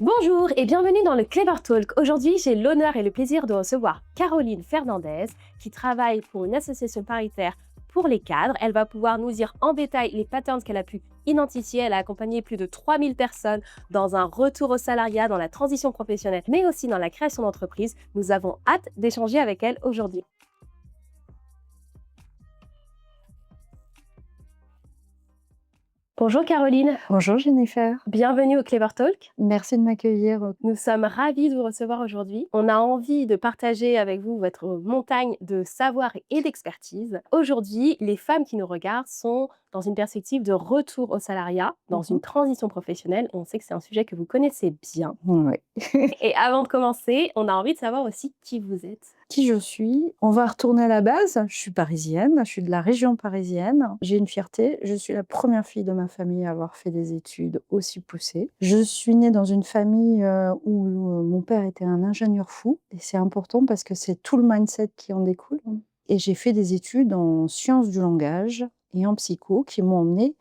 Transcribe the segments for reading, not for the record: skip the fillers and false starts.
Bonjour et bienvenue dans le Clever Talk. Aujourd'hui, j'ai l'honneur et le plaisir de recevoir Caroline Fernandez, qui travaille pour une association paritaire pour les cadres. Elle va pouvoir nous dire en détail les patterns qu'elle a pu identifier. Elle a accompagné plus de 3000 personnes dans un retour au salariat, dans la transition professionnelle, mais aussi dans la création d'entreprise. Nous avons hâte d'échanger avec elle aujourd'hui. Bonjour Caroline, Bonjour Jennifer, bienvenue au Clever Talk. merci de m'accueillir. Nous sommes ravis de vous recevoir aujourd'hui. On a envie de partager avec vous votre montagne de savoir et d'expertise. Aujourd'hui, les femmes qui nous regardent sont dans une perspective de retour au salariat, dans une transition professionnelle. On sait que c'est un sujet que vous connaissez bien. Oui. Et avant de commencer, on a envie de savoir aussi qui vous êtes. Qui je suis? On va retourner à la base. Je suis parisienne, je suis de la région parisienne. J'ai une fierté, je suis la première fille de ma famille à avoir fait des études aussi poussées. Je suis née dans une famille où mon père était un ingénieur fou. Et c'est important parce que c'est tout le mindset qui en découle. Et j'ai fait des études en sciences du langage et en psycho qui m'ont emmenée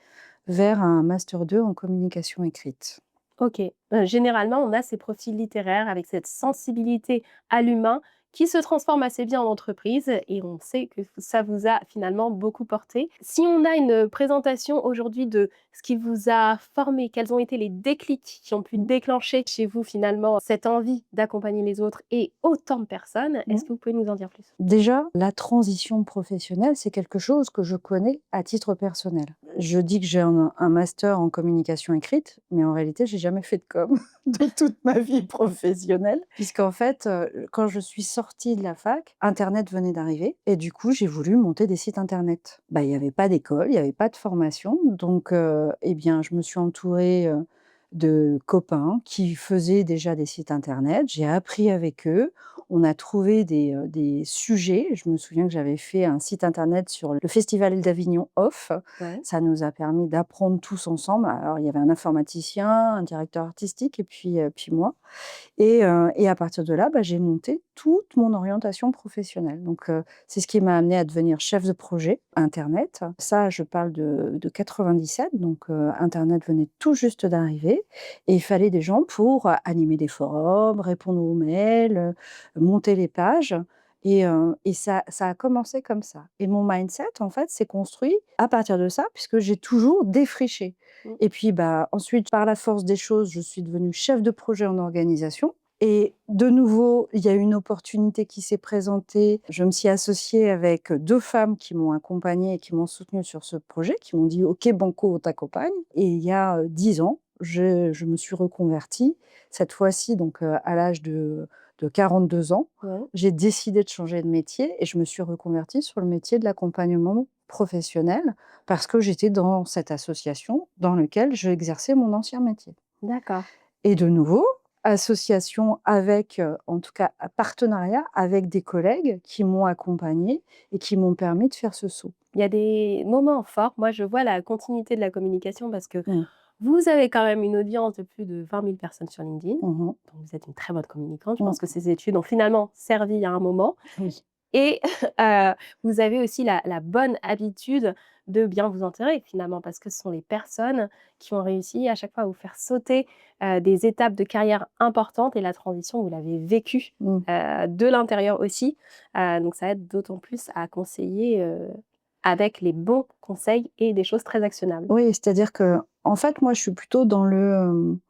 vers un master 2 en communication écrite. Ok. Généralement, on a ces profils littéraires avec cette sensibilité à l'humain qui se transforme assez bien en entreprise et on sait que ça vous a finalement beaucoup porté. Si on a une présentation aujourd'hui de ce qui vous a formé, quels ont été les déclics qui ont pu déclencher chez vous finalement cette envie d'accompagner les autres et autant de personnes, est-ce que vous pouvez nous en dire plus? Déjà, la transition professionnelle, c'est quelque chose que je connais à titre personnel. Je dis que j'ai un master en communication écrite, mais en réalité, j'ai jamais fait de com de toute ma vie professionnelle, puisqu'en fait, quand je suis sortie de la fac, internet venait d'arriver et du coup, j'ai voulu monter des sites internet. Bah, il y avait pas d'école, il y avait pas de formation, donc eh bien, je me suis entourée, de copains qui faisaient déjà des sites internet. J'ai appris avec eux. On a trouvé des sujets. Je me souviens que j'avais fait un site internet sur le festival d'Avignon Off. Ouais. Ça nous a permis d'apprendre tous ensemble. Alors, il y avait un informaticien, un directeur artistique et puis moi. Et à partir de là, bah, j'ai monté toute mon orientation professionnelle. Donc, c'est ce qui m'a amenée à devenir chef de projet internet. Ça, je parle de 97, donc internet venait tout juste d'arriver et il fallait des gens pour, animer des forums, répondre aux mails, monter les pages et ça a commencé comme ça et mon mindset, en fait, s'est construit à partir de ça puisque j'ai toujours défriché. Mm. Et puis, bah, ensuite, par la force des choses, je suis devenue chef de projet en organisation. Et de nouveau, il y a une opportunité qui s'est présentée. Je me suis associée avec 2 femmes qui m'ont accompagnée et qui m'ont soutenue sur ce projet, qui m'ont dit: «OK, banco, on t'accompagne». Et il y a 10 ans, je me suis reconvertie. Cette fois-ci, donc à l'âge de 42 ans, Ouais. j'ai décidé de changer de métier et je me suis reconvertie sur le métier de l'accompagnement professionnel parce que j'étais dans cette association dans lequel je exerçais mon ancien métier. D'accord. Et de nouveau, association avec, en tout cas, partenariat avec des collègues qui m'ont accompagnée et qui m'ont permis de faire ce saut. Il y a des moments forts. Moi, je vois la continuité de la communication parce que Mmh. vous avez quand même une audience de plus de 20 000 personnes sur LinkedIn, Mmh mh. donc vous êtes une très bonne communicante. Je Mmh. pense que ces études ont finalement servi à un moment Oui. et heu, vous avez aussi la bonne habitude de bien vous entourer finalement parce que ce sont les personnes qui ont réussi à chaque fois à vous faire sauter, des étapes de carrière importantes et la transition, vous l'avez vécue, Mmh. de l'intérieur aussi, donc ça aide d'autant plus à conseiller, avec les bons conseils et des choses très actionnables. Oui, c'est-à-dire qu'en fait, moi, je suis plutôt dans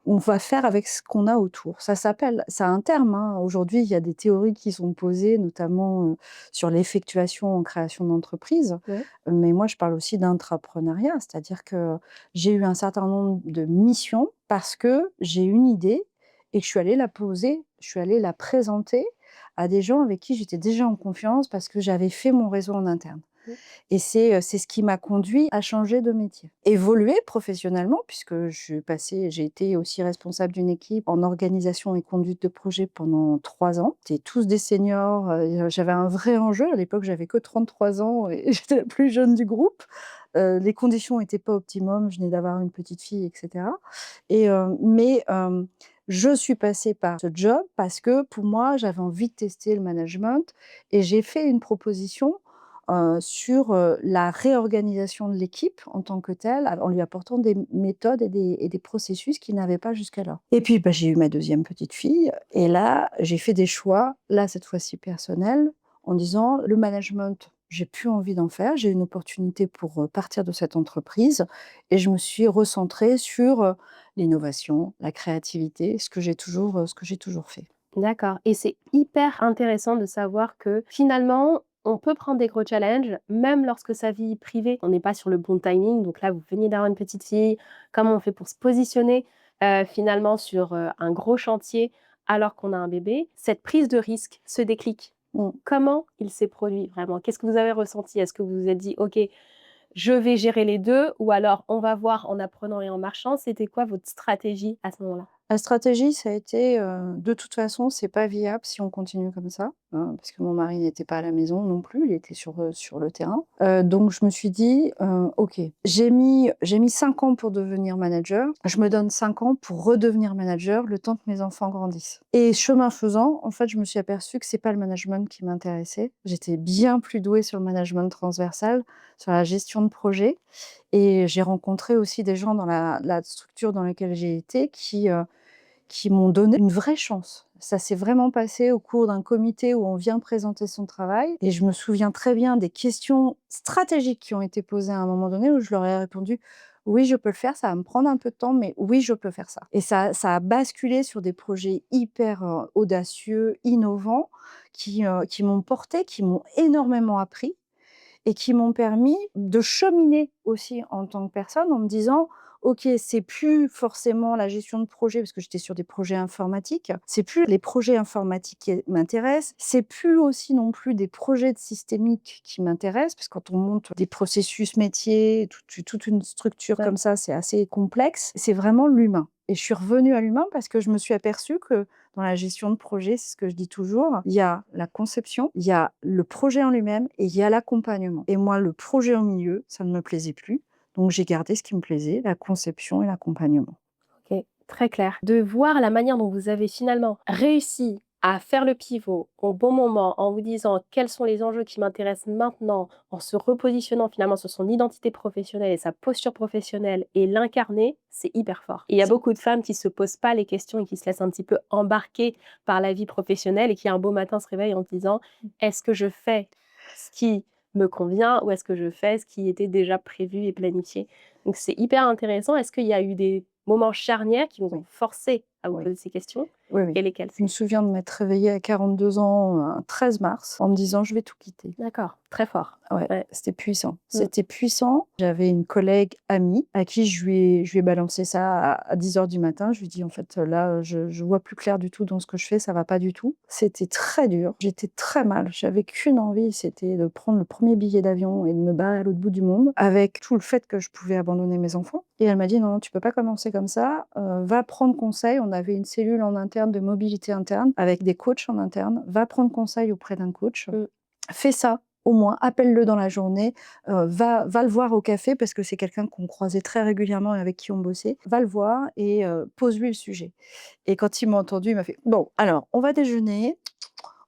on va faire avec ce qu'on a autour. Ça a un terme, hein. Aujourd'hui, il y a des théories qui sont posées, notamment, sur l'effectuation en création d'entreprise. Ouais. Mais moi, je parle aussi d'intrapreneuriat, c'est-à-dire que j'ai eu un certain nombre de missions parce que j'ai une idée et que je suis allée la poser, je suis allée la présenter à des gens avec qui j'étais déjà en confiance parce que j'avais fait mon réseau en interne. Mmh. Et c'est ce qui m'a conduit à changer de métier. Évoluer professionnellement puisque j'ai été aussi responsable d'une équipe en organisation et conduite de projet pendant 3 ans. C'était tous des seniors, j'avais un vrai enjeu. À l'époque, j'avais que 33 ans et j'étais la plus jeune du groupe. Les conditions étaient pas optimum, je venais d'avoir une petite fille et cetera je suis passée par ce job parce que pour moi, j'avais envie de tester le management et j'ai fait une proposition sur, la réorganisation de l'équipe en tant que telle, en lui apportant des méthodes et des processus qu'il n'avait pas jusqu'alors. Et puis, bah, j'ai eu ma deuxième petite fille et là, j'ai fait des choix, là, cette fois-ci personnels, en disant: «Le management, j'ai plus envie d'en faire, j'ai une opportunité pour, partir de cette entreprise» et je me suis recentrée sur, l'innovation, la créativité, ce que j'ai toujours fait. D'accord et c'est hyper intéressant de savoir que finalement, on peut prendre des gros challenges, même lorsque sa vie privée, on n'est pas sur le bon timing. Donc là, vous veniez d'avoir une petite fille. Comment on fait pour se positionner, finalement sur, un gros chantier alors qu'on a un bébé? Cette prise de risque, ce déclic, Mmh. comment il s'est produit vraiment? Qu'est-ce que vous avez ressenti? Est-ce que vous vous êtes dit: «OK, je vais gérer les 2 ou alors on va voir en apprenant et en marchant»? C'était quoi votre stratégie à ce moment-là? La stratégie, ça a été, de toute façon, c'est pas viable si on continue comme ça, parce que mon mari n'était pas à la maison non plus, il était sur le terrain. Donc je me suis dit: «OK, j'ai mis 5 ans pour devenir manager, je me donne 5 ans pour redevenir manager, le temps que mes enfants grandissent» et chemin faisant, en fait, je me suis aperçue que c'est pas le management qui m'intéressait. J'étais bien plus douée sur le management transversal, sur la gestion de projet et j'ai rencontré aussi des gens dans la structure dans laquelle j'ai été qui m'ont donné une vraie chance. Ça s'est vraiment passé au cours d'un comité où on vient présenter son travail et je me souviens très bien des questions stratégiques qui ont été posées à un moment donné où je leur ai répondu: «Oui, je peux le faire, ça va me prendre un peu de temps, mais oui, je peux faire ça» et ça a basculé sur des projets hyper, audacieux, innovants qui m'ont portée, qui m'ont énormément appris et qui m'ont permis de cheminer aussi en tant que personne en me disant: «OK, c'est plus forcément la gestion de projet» parce que j'étais sur des projets informatiques, c'est plus les projets informatiques qui m'intéressent, c'est plus aussi non plus des projets de systémique qui m'intéressent, parce que quand on monte des processus métiers, toute une structure Ouais. comme ça, c'est assez complexe. C'est vraiment l'humain et je suis revenue à l'humain parce que je me suis aperçue que dans la gestion de projet, c'est ce que je dis toujours, il y a la conception, il y a le projet en lui-même et il y a l'accompagnement. Et moi, le projet au milieu, ça ne me plaisait plus. Donc j'ai gardé ce qui me plaisait, la conception et l'accompagnement. OK, très clair. De voir la manière dont vous avez finalement réussi à faire le pivot au bon moment, en vous disant: «Quels sont les enjeux qui m'intéressent maintenant?» en se repositionnant finalement sur son identité professionnelle et sa posture professionnelle et l'incarner, c'est hyper fort. Et il y a beaucoup de femmes qui se posent pas les questions et qui se laissent un petit peu embarquer par la vie professionnelle et qui un beau matin se réveillent en se disant: «Est-ce que je fais ce qui me convient ou est-ce que je fais ce qui était déjà prévu et planifié?» Donc c'est hyper intéressant. Est-ce qu'il y a eu des moments charnières qui vous ont Oui, forcé à vous oui. poser ces questions Oui, oui. et lesquels Je me c'est? souviens de m'être réveillée à 42 ans, un 13 mars, en me disant: «Je vais tout quitter». D'accord, très fort. Ouais, Ouais. c'était puissant. Mmh. C'était puissant. J'avais une collègue amie à qui je lui ai balancé ça à 10 heures du matin. Je lui ai dit: «En fait, là, je vois plus clair du tout dans ce que je fais, ça va pas du tout». C'était très dur, j'étais très mal. J'avais qu'une envie, c'était de prendre le premier billet d'avion et de me barrer à l'autre bout du monde, avec tout le fait que je pouvais abandonner mes enfants et elle m'a dit: «Non, non, tu peux pas commencer comme ça, va prendre conseil». On avait une cellule en interne de mobilité interne avec des coachs en interne. Va prendre conseil auprès d'un coach. Mmh. Fais ça, au moins, appelle-le dans la journée, va le voir au café parce que c'est quelqu'un qu'on croisait très régulièrement et avec qui on bossait. Va le voir et pose-lui le sujet et quand il m'a entendu, il m'a fait: «Bon, alors on va déjeuner,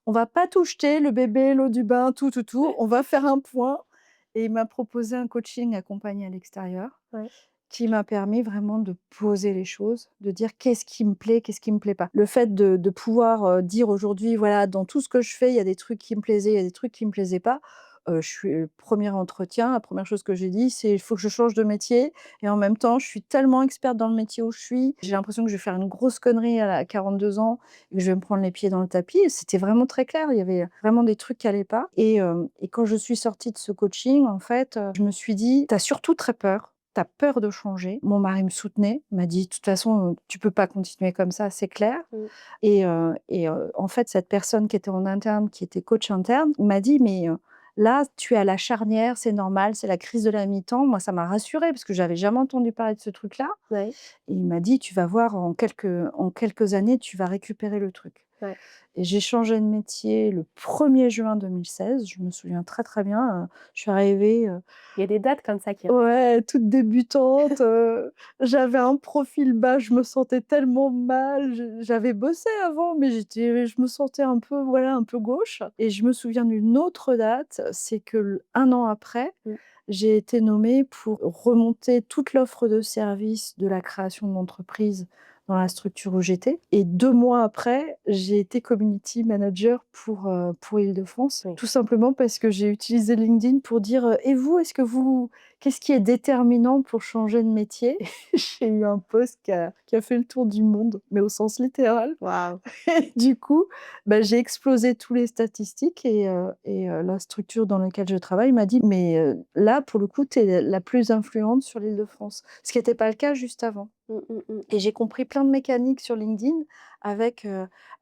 on va pas tout jeter, le bébé, l'eau du bain, tout, tout, tout, on va faire un point» et il m'a proposé un coaching accompagné à l'extérieur Ouais. qui m'a permis vraiment de poser les choses, de dire: «Qu'est-ce qui me plaît? Qu'est-ce qui me plaît pas?» Le fait de pouvoir, dire aujourd'hui: «Voilà, dans tout ce que je fais, il y a des trucs qui me plaisaient, il y a des trucs qui me plaisaient pas», je suis 1er entretien, la première chose que j'ai dit, c'est: «Il faut que je change de métier» et en même temps, je suis tellement experte dans le métier où je suis, j'ai l'impression que je vais faire une grosse connerie à 42 ans et que je vais me prendre les pieds dans le tapis et c'était vraiment très clair. Il y avait vraiment des trucs qui allaient pas et quand je suis sortie de ce coaching, en fait, je me suis dit: «Tu as surtout très peur. Tu as peur de changer». Mon mari me soutenait, m'a dit: «De toute façon, tu peux pas continuer comme ça, c'est clair» Mmh. en fait, cette personne qui était en interne, qui était coach interne, m'a dit: «Mais, là, tu es à la charnière, c'est normal, c'est la crise de la mi-temps». Moi, ça m'a rassurée parce que j'avais jamais entendu parler de ce truc-là Ouais. et il m'a dit: «Tu vas voir, en quelques années, tu vas récupérer le truc». Ouais. Et j'ai changé de métier le 1er juin 2016. Je me souviens très, très bien, je suis arrivée, Il y a des dates comme ça qui ouais, toute débutante, j'avais un profil bas, je me sentais tellement mal. J'avais bossé avant, mais je me sentais un peu, voilà, un peu gauche et je me souviens d'une autre date, c'est que un an après, mmh, j'ai été nommée pour remonter toute l'offre de service de la création de l'entreprise dans la structure où j'étais et 2 mois après, j'ai été community manager pour Île-de-France. oui. Tout simplement parce que j'ai utilisé LinkedIn pour dire, «Et vous, qu'est-ce qui est déterminant pour changer de métier?» J'ai eu un post qui a fait le tour du monde, mais au sens littéral. Waouh! Et du coup, bah, j'ai explosé tous les statistiques et la structure dans laquelle je travaille m'a dit: «Mais, là, pour le coup, tu es la plus influente sur l'Île-de-France». Ce qui était pas le cas juste avant. Mmh, mmh, mmh. Et j'ai compris plein de mécaniques sur LinkedIn avec,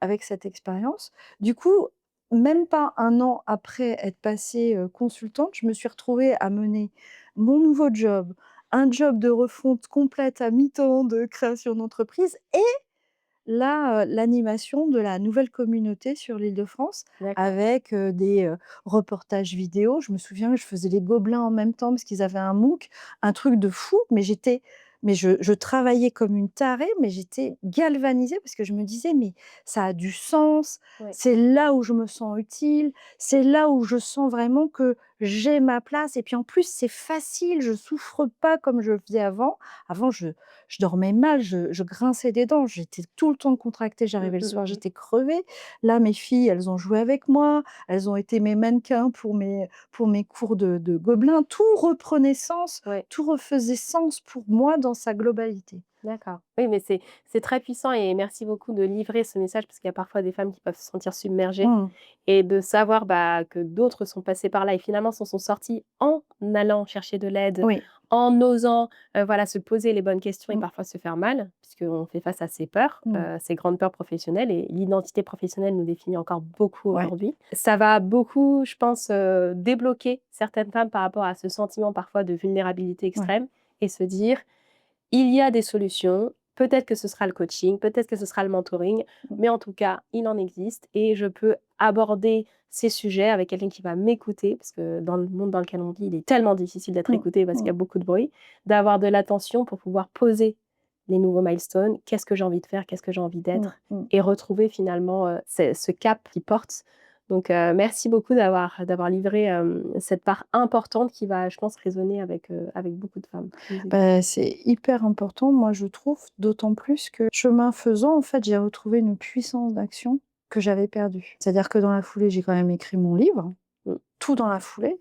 avec cette expérience. Du coup, même pas un an après être passée, consultante, je me suis retrouvée à mener mon nouveau job, un job de refonte complète à mi-temps de création d'entreprise et l'animation de la nouvelle communauté sur l'Île-de-France D'accord. avec, des, reportages vidéo. Je me souviens que je faisais les gobelins en même temps parce qu'ils avaient un MOOC, un truc de fou, mais je travaillais comme une tarée, mais j'étais galvanisée parce que je me disais: «Mais ça a du sens, Ouais. c'est là où je me sens utile, c'est là où je sens vraiment que j'ai ma place et puis en plus c'est facile, je souffre pas comme je faisais avant». Avant je dormais mal, je grinçais des dents, j'étais tout le temps contractée, Mmh, j'arrivais le mmh, soir, mmh. j'étais crevée. Là, mes filles, elles ont joué avec moi, elles ont été mes mannequins pour mes cours de gobelins. Tout reprenait sens, Ouais. tout refaisait sens pour moi dans sa globalité. D'accord. Oui, mais c'est très puissant et merci beaucoup de livrer ce message parce qu'il y a parfois des femmes qui peuvent se sentir submergées Mmh. et de savoir, bah, que d'autres sont passées par là et finalement s'en sont sorties en allant chercher de l'aide, Oui. en osant, voilà, se poser les bonnes questions et Mmh. parfois se faire mal, puisqu'on fait face à ces peurs, Mmh. ces grandes peurs professionnelles et l'identité professionnelle nous définit encore beaucoup Ouais. aujourd'hui. Ça va beaucoup, je pense, débloquer certaines femmes par rapport à ce sentiment parfois de vulnérabilité Ouais. extrême et se dire: il y a des solutions, peut-être que ce sera le coaching, peut-être que ce sera le mentoring, Mmh. mais en tout cas, il en existe et je peux aborder ces sujets avec quelqu'un qui va m'écouter parce que dans le monde dans lequel on vit, il est tellement difficile d'être Mmh. écouté parce qu'il y Mmh. a beaucoup de bruit, d'avoir de l'attention pour pouvoir poser les nouveaux milestones. Qu'est-ce que j'ai envie de faire? Qu'est-ce que j'ai envie Mmh. d'être? Mmh. Et retrouver finalement, ce cap qui porte. Donc, merci beaucoup d'avoir livré, cette part importante qui va, je pense, résonner avec beaucoup de femmes qui nous écoutent. Bah, c'est hyper important, moi, je trouve, d'autant plus que chemin faisant, en fait, j'ai retrouvé une puissance d'action que j'avais perdue. C'est-à-dire que dans la foulée, j'ai quand même écrit mon livre, Mmh. tout dans la foulée.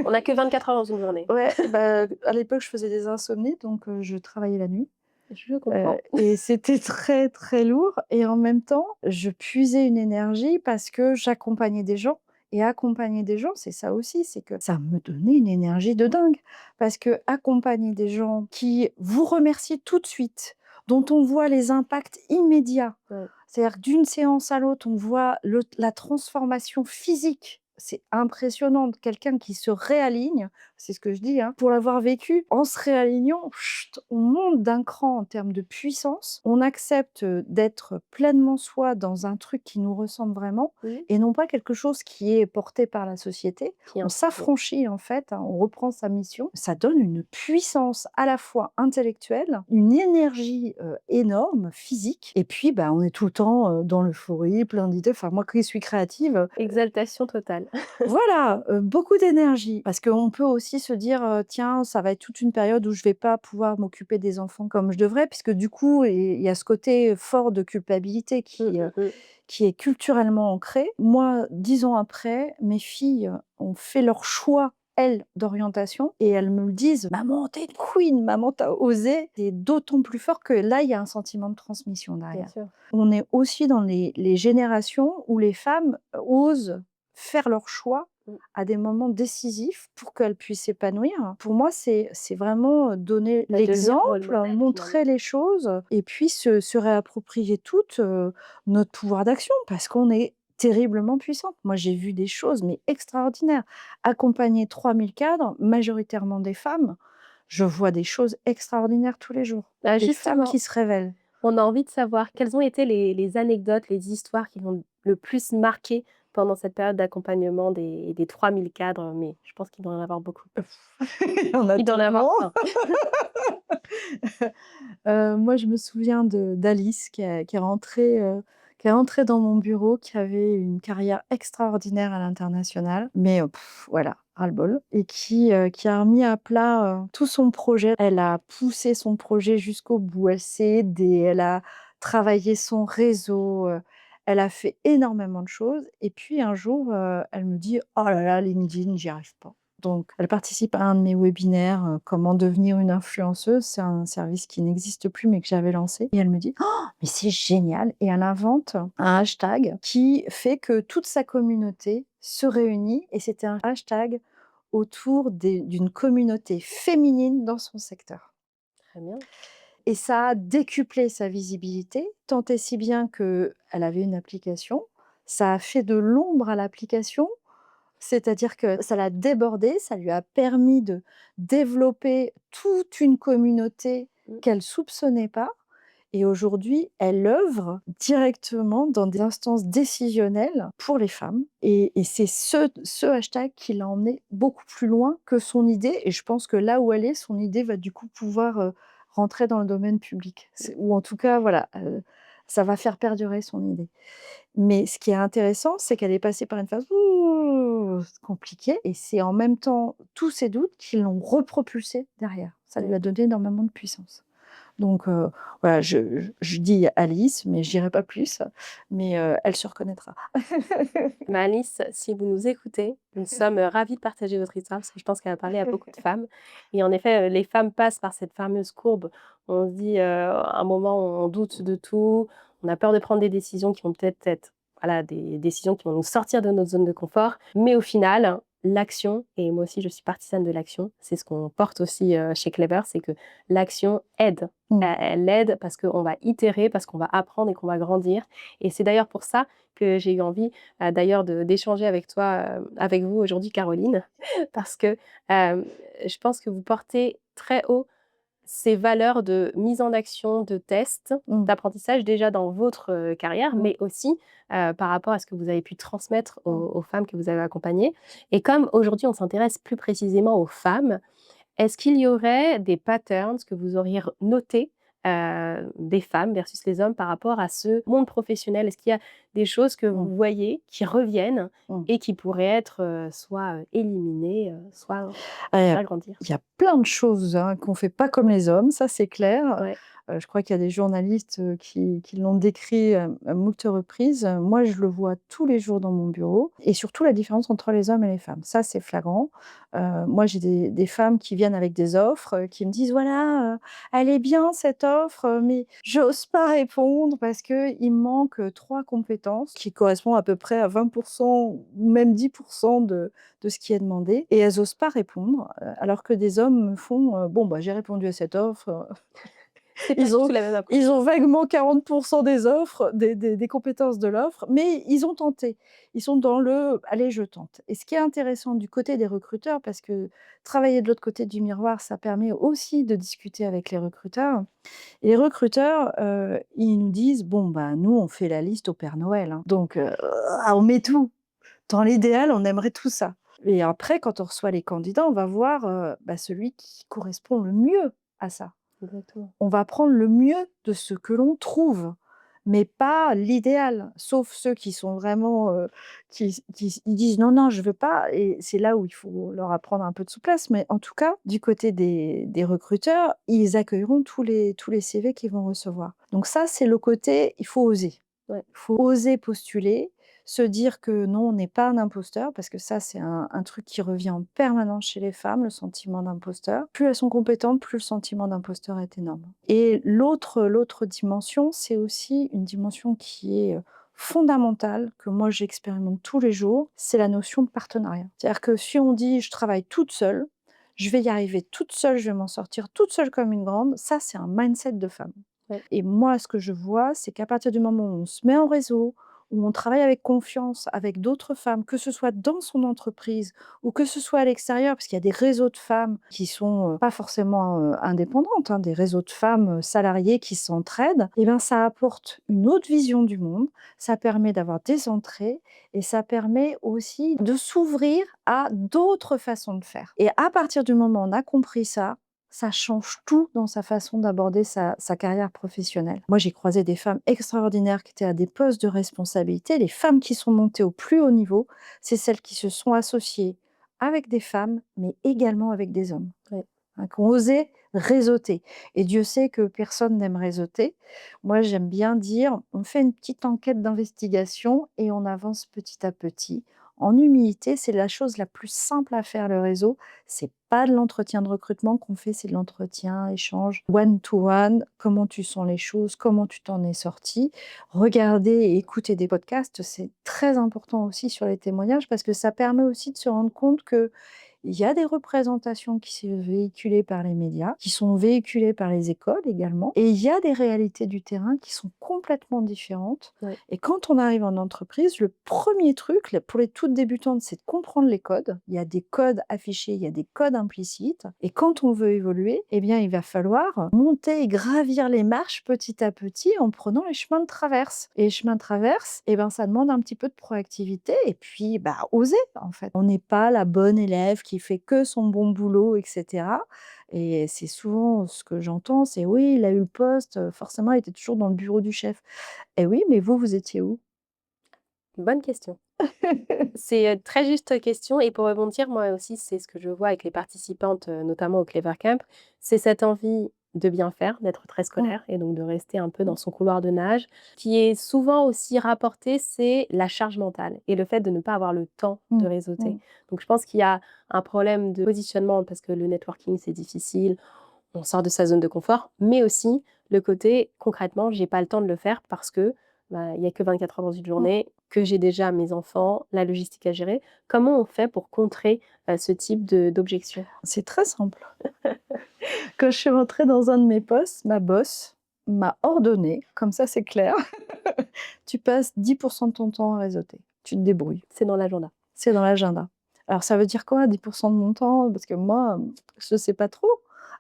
On n'a que 24 heures dans une journée. Ouais, bah, à l'époque, je faisais des insomnies, donc je travaillais la nuit, Je comprends. et c'était très, très lourd et en même temps, je puisais une énergie parce que j'accompagnais des gens et accompagner des gens, c'est ça aussi, c'est que ça me donnait une énergie de dingue. Parce qu'accompagner des gens qui vous remercient tout de suite, dont on voit les impacts immédiats, Ouais. c'est-à-dire que d'une séance à l'autre, on voit la transformation physique. C'est impressionnant, de quelqu'un qui se réaligne, c'est ce que je dis, hein. Pour l'avoir vécu, en se réalignant, chut, on monte d'un cran en termes de puissance. On accepte, d'être pleinement soi dans un truc qui nous ressemble vraiment Mmh. et non pas quelque chose qui est porté par la société. Qui On imposé. s'affranchit en fait, hein, on reprend sa mission. Ça donne une puissance à la fois intellectuelle, une énergie, énorme, physique et puis, bah, on est tout le temps, dans l'euphorie, plein d'idées. Enfin moi qui suis créative, Exaltation totale. voilà, beaucoup d'énergie parce qu'on peut aussi se dire, «Tiens, ça va être toute une période où je vais pas pouvoir m'occuper des enfants comme je devrais», puisque du coup, il y a ce côté fort de culpabilité Mmh, mmh, mmh. qui est culturellement ancré. Moi, 10 ans après, mes filles ont fait leur choix, elles, d'orientation et elles me le disent: «Maman, tu es une queen, maman, tu as osé». C'est d'autant plus fort que là, il y a un sentiment de transmission Bien derrière. sûr. On est aussi dans les générations où les femmes osent faire leur choix Mmh. à des moments décisifs pour qu'elles puissent s'épanouir. Pour moi, c'est vraiment, donner Bah, devenir rôle l'exemple, modèle finalement. montrer les choses et puis se réapproprier toutes, notre pouvoir d'action parce qu'on est terriblement puissantes. Moi, j'ai vu des choses, mais extraordinaires. Accompagner 3000 cadres, majoritairement des femmes, je vois des choses extraordinaires tous les jours. Bah, Des femmes justement, qui se révèlent. On a envie de savoir quelles ont été les anecdotes, les histoires qui vont le plus marqué pendant cette période d'accompagnement des 3000 cadres, mais je pense qu'il doit y en avoir beaucoup. Il y en a Il doit en avoir tellement. plein. Moi, je me souviens d'Alice qui est rentrée dans mon bureau, qui avait une carrière extraordinaire à l'international, mais voilà, ras-le-bol et qui a remis à plat, tout son projet. Elle a poussé son projet jusqu'au bout, elle s'est aidée, elle a travaillé son réseau, elle a fait énormément de choses et puis un jour, elle me dit: «Oh là là, LinkedIn, j'y arrive pas». Donc, elle participe à un de mes webinaires, «Comment devenir une influenceuse». C'est un service qui n'existe plus, mais que j'avais lancé et elle me dit: «Oh, mais c'est génial!» et elle invente un hashtag qui fait que toute sa communauté se réunit et c'était un hashtag autour d'une communauté féminine dans son secteur Très bien. et ça a décuplé sa visibilité, tant et si bien qu'elle avait une application. Ça a fait de l'ombre à l'application, c'est-à-dire que ça l'a débordée, ça lui a permis de développer toute une communauté Mmh. qu'elle soupçonnait pas et aujourd'hui, elle œuvre directement dans des instances décisionnelles pour les femmes et c'est ce hashtag qui l'a emmenée beaucoup plus loin que son idée et je pense que là où elle est, son idée va du coup pouvoir, rentrer dans le domaine public. C'est ou en tout cas, voilà, ça va faire perdurer son idée. Mais ce qui est intéressant, c'est qu'elle est passée par une phase compliquée et c'est en même temps tous ces doutes qui l'ont repropulsée derrière. Ça lui Ouais. a donné énormément de puissance. Donc voilà, je dis Alice, mais je dirai pas plus, mais elle se reconnaîtra. Mais Alice, si vous nous écoutez, nous sommes, ravis de partager votre histoire parce que je pense qu'elle va parler à beaucoup de femmes et en effet, les femmes passent par cette fameuse courbe. On se dit, à un moment, on doute de tout, on a peur de prendre des décisions qui vont peut-être être, voilà, des décisions qui vont nous sortir de notre zone de confort, mais au final, l'action et moi aussi je suis partisane de l'action, c'est ce qu'on porte aussi, chez Clever, c'est que l'action aide. Mmh. Elle aide parce qu'on va itérer, parce qu'on va apprendre et qu'on va grandir et c'est d'ailleurs pour ça que j'ai eu envie d'ailleurs d'échanger avec toi, avec vous aujourd'hui Caroline, parce que, je pense que vous portez très haut ces valeurs de mise en action, de test, Mmh. d'apprentissage déjà dans votre, carrière, Mmh. mais aussi, par rapport à ce que vous avez pu transmettre Mmh. aux femmes que vous avez accompagnées et comme aujourd'hui on s'intéresse plus précisément aux femmes, est-ce qu'il y aurait des patterns que vous auriez notés, des femmes versus les hommes par rapport à ce monde professionnel? Est-ce qu'il y a des choses que Mmh. vous voyez qui reviennent Mmh. et qui pourraient être, soit, éliminées, soit Ah, agrandir? il y a plein de choses, hein, qu'on fait pas comme les hommes, ça c'est clair. Ouais. Je crois qu'il y a des journalistes, qui l'ont décrit, à moult reprises. Moi, je le vois tous les jours dans mon bureau et surtout la différence entre les hommes et les femmes. Ça, c'est flagrant. Moi, j'ai des femmes qui viennent avec des offres, qui me disent: «Voilà, elle est bien cette offre, mais j'ose pas répondre parce qu'il me manque, 3 compétences», qui correspondent à peu près à 20 ou même 10 de ce qui est demandé et elles osent pas répondre, alors que des hommes me font, «Bon, bah, j'ai répondu à cette offre», C'est pas ils du ont tout la même ils approche. ont vaguement 40 des offres, des compétences de l'offre, mais ils ont tenté. Ils sont dans le: «Allez, je tente» et ce qui est intéressant du côté des recruteurs, parce que travailler de l'autre côté du miroir, ça permet aussi de discuter avec les recruteurs et les recruteurs, ils nous disent: «Bon, bah, nous, on fait la liste au Père Noël, hein, donc on met tout. Dans l'idéal, on aimerait tout ça» et après, quand on reçoit les candidats, on va voir, bah, celui qui correspond le mieux à ça. Exactement. On va prendre le mieux de ce que l'on trouve, mais pas l'idéal, sauf ceux qui sont vraiment, ils disent: «Non, non, je veux pas» et c'est là où il faut leur apprendre un peu de souplesse, mais en tout cas, du côté des recruteurs, ils accueilleront tous les CV qu'ils vont recevoir. Donc ça, c'est le côté, il faut oser. Ouais. Il faut oser postuler, se dire que non, on n'est pas un imposteur, parce que ça, c'est un truc qui revient en permanence chez les femmes, le sentiment d'imposteur. Plus elles sont compétentes, plus le sentiment d'imposteur est énorme. Et l'autre dimension, c'est aussi une dimension qui est fondamentale, que moi j'expérimente tous les jours, c'est la notion de partenariat. C'est-à-dire que si on dit je travaille toute seule, je vais y arriver toute seule, je vais m'en sortir toute seule comme une grande, ça c'est un mindset de femme. Ouais. Et moi, ce que je vois, c'est qu'à partir du moment où on se met en réseau, où on travaille avec confiance avec d'autres femmes, que ce soit dans son entreprise ou que ce soit à l'extérieur, parce qu'il y a des réseaux de femmes qui sont, pas forcément, indépendantes, hein, des réseaux de femmes, salariées qui s'entraident et ben, ça apporte une autre vision du monde, ça permet d'avoir des entrées et ça permet aussi de s'ouvrir à d'autres façons de faire et à partir du moment où on a compris ça, ça change tout dans sa façon d'aborder sa carrière professionnelle. Moi, j'ai croisé des femmes extraordinaires qui étaient à des postes de responsabilité. Les femmes qui sont montées au plus haut niveau, c'est celles qui se sont associées avec des femmes, mais également avec des hommes, Ouais. hein, qui ont osé réseauter. Et Dieu sait que personne n'aime réseauter. Moi, j'aime bien dire, on fait une petite enquête d'investigation et on avance petit à petit. En humilité, c'est la chose la plus simple à faire, le réseau. C'est pas de l'entretien de recrutement qu'on fait, c'est de l'entretien, échange, one to one. Comment tu sens les choses, comment tu t'en es sorti. Regarder et écouter des podcasts, c'est très important aussi sur les témoignages parce que ça permet aussi de se rendre compte que il y a des représentations qui sont véhiculées par les médias, qui sont véhiculées par les écoles également, et il y a des réalités du terrain qui sont complètement différentes. Ouais. Et quand on arrive en entreprise, le premier truc, pour les toutes débutantes, c'est de comprendre les codes. Il y a des codes affichés, il y a des codes implicites. Et quand on veut évoluer, eh bien, il va falloir monter et gravir les marches petit à petit en prenant les chemins de traverse. Et les chemins de traverse, eh ben, ça demande un petit peu de proactivité et puis bah, oser en fait. On n'est pas la bonne élève qui fait que son bon boulot, etc. Et c'est souvent ce que j'entends, c'est oui, il a eu le poste, forcément, il était toujours dans le bureau du chef. Eh oui, mais vous étiez où? Bonne question. C'est, très juste question et pour rebondir, moi aussi, c'est ce que je vois avec les participantes, notamment au Clever Camp, c'est cette envie de bien faire, d'être très Mmh, scolaire et donc de rester un peu mmh, dans son couloir de nage. Qui est souvent aussi rapporté, c'est la charge mentale et le fait de ne pas avoir le temps de mmh, réseauter. mmh. Donc je pense qu'il y a un problème de positionnement parce que le networking, c'est difficile, on sort de sa zone de confort, mais aussi le côté concrètement, j'ai pas le temps de le faire parce que, bah, il y a que 24 heures dans une Mmh. journée, que j'ai déjà mes enfants, la logistique à gérer. Comment on fait pour contrer, ce type de d'objection? C'est très simple. Quand je suis rentrée dans un de mes postes, ma boss m'a ordonné, comme ça c'est clair, tu passes 10 de ton temps à réseauter. Tu te débrouilles. C'est dans l'agenda. C'est dans l'agenda. Alors ça veut dire quoi 10 de mon temps? Parce que moi, je sais pas trop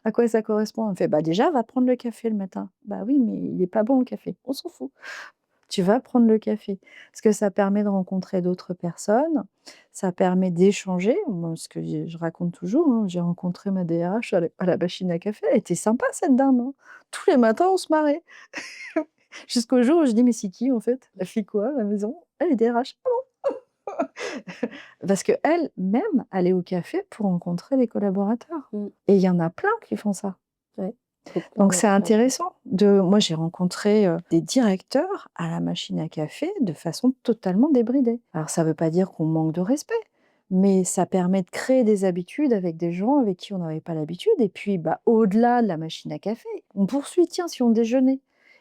à quoi ça correspond. Elle me fait: «Bah, déjà, va prendre le café le matin». Bah oui, mais il est pas bon le café. On s'en fout. Tu vas prendre le café. Parce que ça permet de rencontrer d'autres personnes, ça permet d'échanger. Moi, ce que je raconte toujours, hein, j'ai rencontré ma DRH à la machine à café. Elle était sympa cette dame, hein. Tous les matins, on se marrait. Jusqu'au jour où je dis: «Mais c'est qui en fait? Elle fait quoi à la maison?» «Elle est DRH». Parce qu'elle, même, allait au café pour rencontrer les collaborateurs Mmh. et il y en a plein qui font ça. Ouais. Faut Donc prendre c'est intéressant moi j'ai rencontré, des directeurs à la machine à café de façon totalement débridée. Alors ça ne veut pas dire qu'on manque de respect, mais ça permet de créer des habitudes avec des gens avec qui on n'avait pas l'habitude et puis, bah, au-delà de la machine à café, on poursuit: «Tiens, si on déjeunait?»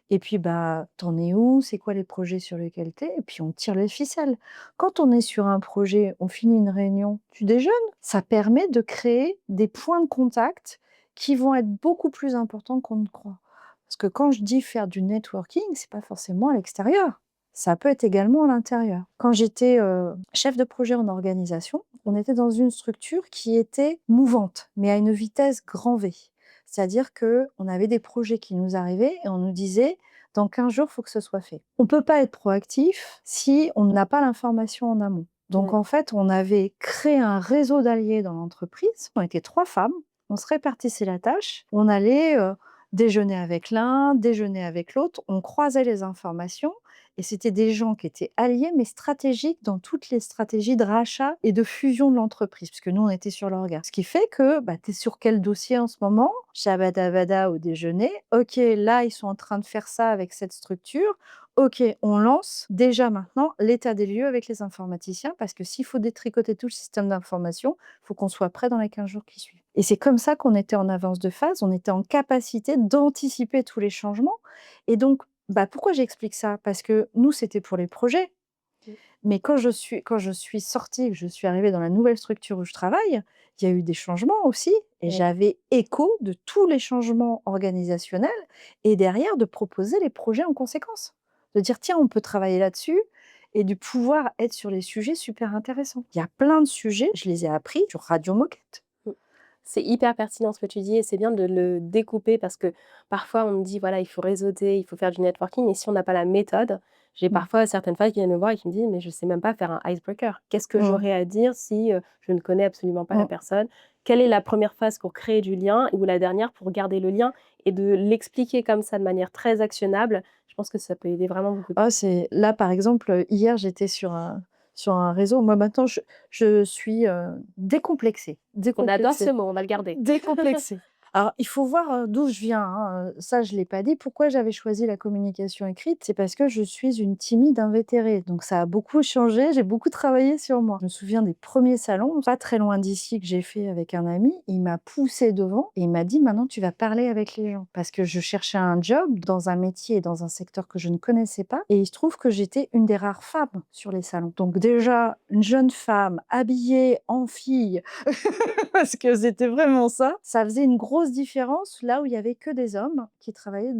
et puis, bah, «Tu en es où? C'est quoi les projets sur lesquels tu es?» et puis on tire les ficelles. Quand on est sur un projet, on finit une réunion, tu déjeunes. Ça permet de créer des points de contact qui vont être beaucoup plus importants qu'on ne croit. Parce que quand je dis faire du networking, c'est pas forcément à l'extérieur. Ça peut être également à l'intérieur. Quand j'étais, chef de projet en organisation, on était dans une structure qui était mouvante, mais à une vitesse grand V. C'est-à-dire qu'on avait des projets qui nous arrivaient et on nous disait: «Dans 15 jours, il faut que ce soit fait». On ne peut pas être proactif si on n'a pas l'information en amont. Donc Ouais. en fait, on avait créé un réseau d'alliés dans l'entreprise. On était 3 femmes, on se répartissait la tâche. On allait, déjeuner avec l'un, déjeuner avec l'autre. On croisait les informations et c'était des gens qui étaient alliés, mais stratégiques dans toutes les stratégies de rachat et de fusion de l'entreprise, puisque nous, on était sur l'orga. Ce qui fait que, bah, tu es sur quel dossier en ce moment? Shabada-bada au déjeuner. OK, là, ils sont en train de faire ça avec cette structure. OK, on lance déjà maintenant l'état des lieux avec les informaticiens, parce que s'il faut détricoter tout le système d'information, il faut qu'on soit prêt dans les 15 jours qui suivent. Et c'est comme ça qu'on était en avance de phase, on était en capacité d'anticiper tous les changements. Et donc, bah, pourquoi j'explique ça? Parce que nous, c'était pour les projets, Mmh. mais quand je suis sortie, que je suis arrivée dans la nouvelle structure où je travaille, il y a eu des changements aussi et Ouais. j'avais écho de tous les changements organisationnels et derrière de proposer les projets en conséquence. de dire: «Tiens, on peut travailler là-dessus» et de pouvoir être sur les sujets super intéressants. Il y a plein de sujets, je les ai appris sur Radio Moquette. Mmh. C'est hyper pertinent ce que tu dis et c'est bien de le découper parce que parfois on me dit: «Voilà, il faut réseauter, il faut faire du networking» et si on n'a pas la méthode, j'ai Mmh. parfois certaines femmes qui viennent me voir et qui me disent: «Mais je sais même pas faire un icebreaker. Qu'est-ce que Mmh. j'aurais à dire si, je ne connais absolument pas la Mmh. personne? Quelle est la première phase pour créer du lien ou la dernière pour garder le lien?» et de l'expliquer comme ça de manière très actionnable, je pense que ça peut aider vraiment beaucoup de Ah, c'est là, par exemple, hier, j'étais sur un réseau. Moi, maintenant, je suis, décomplexée, On adore ce décomplexée. mot, on va le garder. Décomplexée. Alors, il faut voir, d'où je viens, hein, ça je l'ai pas dit. Pourquoi j'avais choisi la communication écrite? C'est parce que je suis une timide invétérée, donc ça a beaucoup changé, j'ai beaucoup travaillé sur moi. Je me souviens des premiers salons, pas très loin d'ici, que j'ai fait avec un ami. Il m'a poussée devant et il m'a dit: «Maintenant tu vas parler avec les gens». Parce que je cherchais un job dans un métier et dans un secteur que je ne connaissais pas et il se trouve que j'étais une des rares femmes sur les salons. Donc déjà, une jeune femme habillée en fille parce que c'était vraiment ça. Ça faisait une grosse différence là où il y avait que des hommes qui travaillaient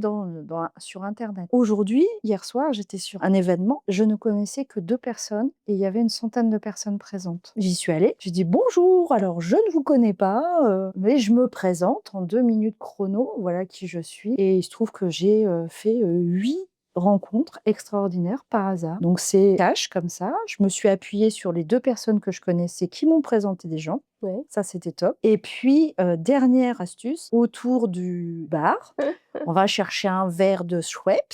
sur internet. Aujourd'hui, hier soir, j'étais sur un événement, je ne connaissais que 2 personnes et il y avait une centaine de personnes présentes. J'y suis allée, j'ai dit: «Bonjour, alors je ne vous connais pas, mais je me présente en 2 minutes chrono, voilà qui je suis» et il se trouve que j'ai, fait, 8 rencontres extraordinaires par hasard. Donc c'est cash comme ça. Je me suis appuyée sur les 2 personnes que je connaissais qui m'ont présenté des gens. Ouais. Ça, c'était top et puis, dernière astuce, autour du bar, on va chercher un verre de Schweppes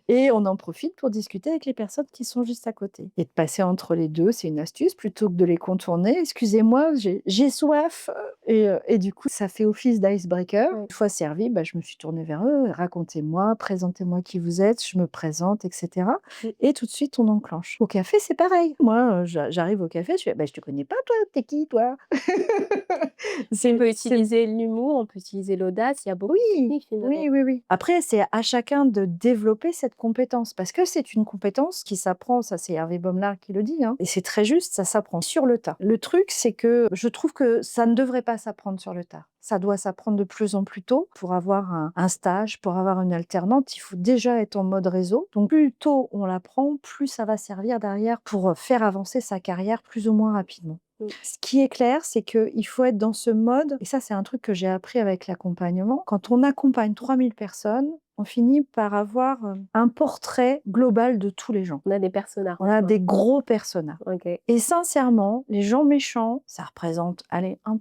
et on en profite pour discuter avec les personnes qui sont juste à côté et de passer entre les 2, c'est une astuce plutôt que de les contourner: «Excusez-moi, j'ai soif», et du coup, ça fait office d'icebreaker. Ouais. Une fois servi, bah, je me suis tournée vers eux: «Racontez-moi, présentez-moi qui vous êtes», je me présente et cetera Mmh. et tout de suite, on enclenche. Au café, c'est pareil. Moi, j'arrive au café, je fais: «Bah, je te connais pas toi, tu es qui toi?» On peut C'est utiliser l'humour, on peut utiliser l'audace, il y a beaucoup de oui, techniques finalement. oui, oui, oui. Après, c'est à chacun de développer cette compétence parce que c'est une compétence qui s'apprend, ça c'est Hervé Baumlar qui le dit, hein, et c'est très juste, ça s'apprend sur le tas. Le truc, c'est que je trouve que ça ne devrait pas s'apprendre sur le tas. Ça doit s'apprendre de plus en plus tôt. Pour avoir un stage, pour avoir une alternante, il faut déjà être en mode réseau. Donc plus tôt on l'apprend, plus ça va servir derrière pour faire avancer sa carrière plus ou moins rapidement. Mmh. Ce qui est clair, c'est qu'il faut être dans ce mode et ça, c'est un truc que j'ai appris avec l'accompagnement. Quand on accompagne 3000 personnes, on finit par avoir, un portrait global de tous les gens. On a des personas. On a des gros personas OK. et sincèrement, les gens méchants, ça représente, allez, 1.